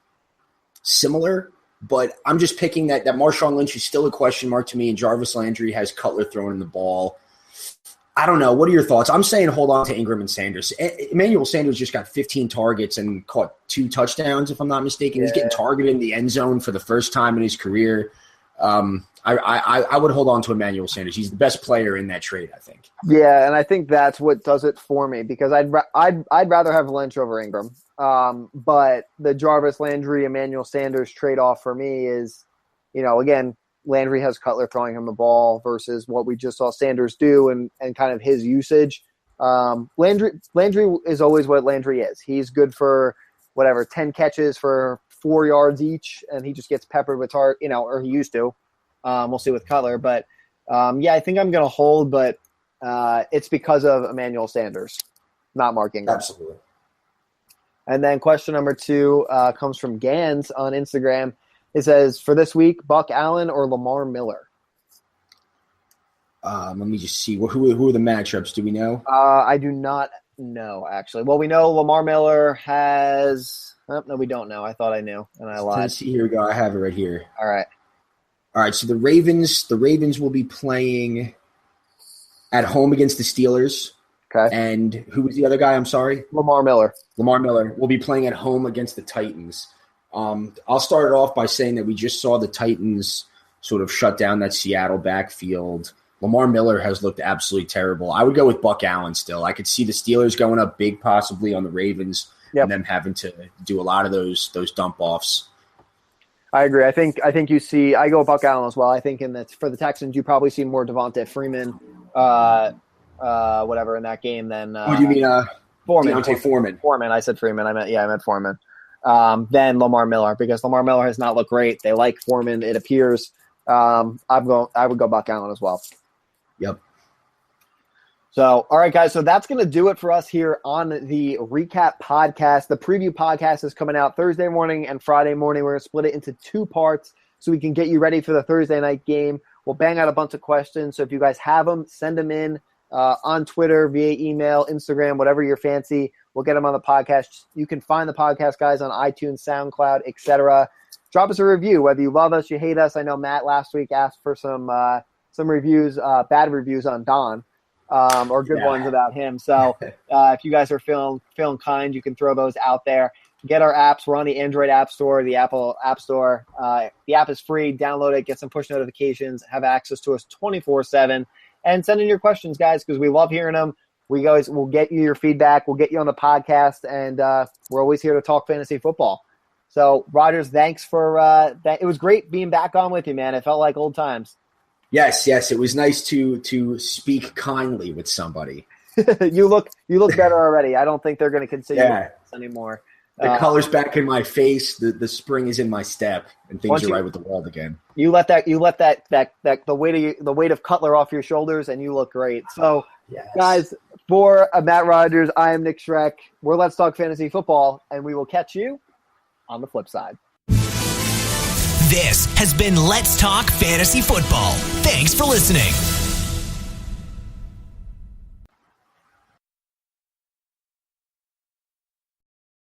similar, but I'm just picking that Marshawn Lynch is still a question mark to me, and Jarvis Landry has Cutler throwing the ball. I don't know. What are your thoughts? I'm saying hold on to Ingram and Sanders. Emmanuel Sanders just got 15 targets and caught 2 touchdowns, if I'm not mistaken. He's getting targeted in the end zone for the first time in his career. I would hold on to Emmanuel Sanders. He's the best player in that trade, I think. Yeah, and I think that's what does it for me because I'd rather have Lynch over Ingram. But the Jarvis Landry Emmanuel Sanders trade-off for me is, again, Landry has Cutler throwing him the ball versus what we just saw Sanders do and kind of his usage. Landry is always what Landry is. He's good for 10 catches for 4 yards each, and he just gets peppered with or he used to. We'll see with Cutler. But, I think I'm going to hold, but it's because of Emmanuel Sanders, not Mark Ingram. Absolutely. And then question number 2 comes from Gans on Instagram. It says, for this week, Buck Allen or Lamar Miller? Let me just see. Who are the matchups? Do we know? I do not know, actually. Well, we know Lamar Miller has – no, we don't know. I thought I knew, and I lied. Let's see. Here we go. I have it right here. All right, so the Ravens will be playing at home against the Steelers. Okay. And who was the other guy? I'm sorry? Lamar Miller will be playing at home against the Titans. I'll start it off by saying that we just saw the Titans sort of shut down that Seattle backfield. Lamar Miller has looked absolutely terrible. I would go with Buck Allen still. I could see the Steelers going up big possibly on the Ravens and them having to do a lot of those dump offs. I agree. I think you see – I go with Buck Allen as well. I think for the Texans, you probably see more Devontae Freeman in that game than do you mean Foreman. Deontay Foreman. Foreman. I said Freeman. I meant Foreman. Then Lamar Miller because Lamar Miller has not looked great. They like Foreman, it appears. I would go Buck Allen as well. Yep. So, all right, guys. So that's going to do it for us here on the recap podcast. The preview podcast is coming out Thursday morning and Friday morning. We're going to split it into 2 parts so we can get you ready for the Thursday night game. We'll bang out a bunch of questions. So if you guys have them, send them in on Twitter, via email, Instagram, whatever your fancy. We'll get them on the podcast. You can find the podcast, guys, on iTunes, SoundCloud, etc. Drop us a review, whether you love us, you hate us. I know Matt last week asked for some reviews, bad reviews on Don. Or good ones about him. So if you guys are feeling kind, you can throw those out there. Get our apps. We're on the Android App Store, the Apple App Store. The app is free. Download it. Get some push notifications. Have access to us 24/7. And send in your questions, guys, because we love hearing them. We'll get you your feedback. We'll get you on the podcast. And we're always here to talk fantasy football. So, Rogers, thanks for that. It was great being back on with you, man. It felt like old times. Yes. It was nice to speak kindly with somebody. You look better already. I don't think they're going to consider this anymore. The color's back in my face. The spring is in my step, and things are right with the world again. You let the weight of Cutler off your shoulders, and you look great. So, guys, for Matt Rogers, I am Nick Schreck. We're Let's Talk Fantasy Football, and we will catch you on the flip side. This has been Let's Talk Fantasy Football. Thanks for listening.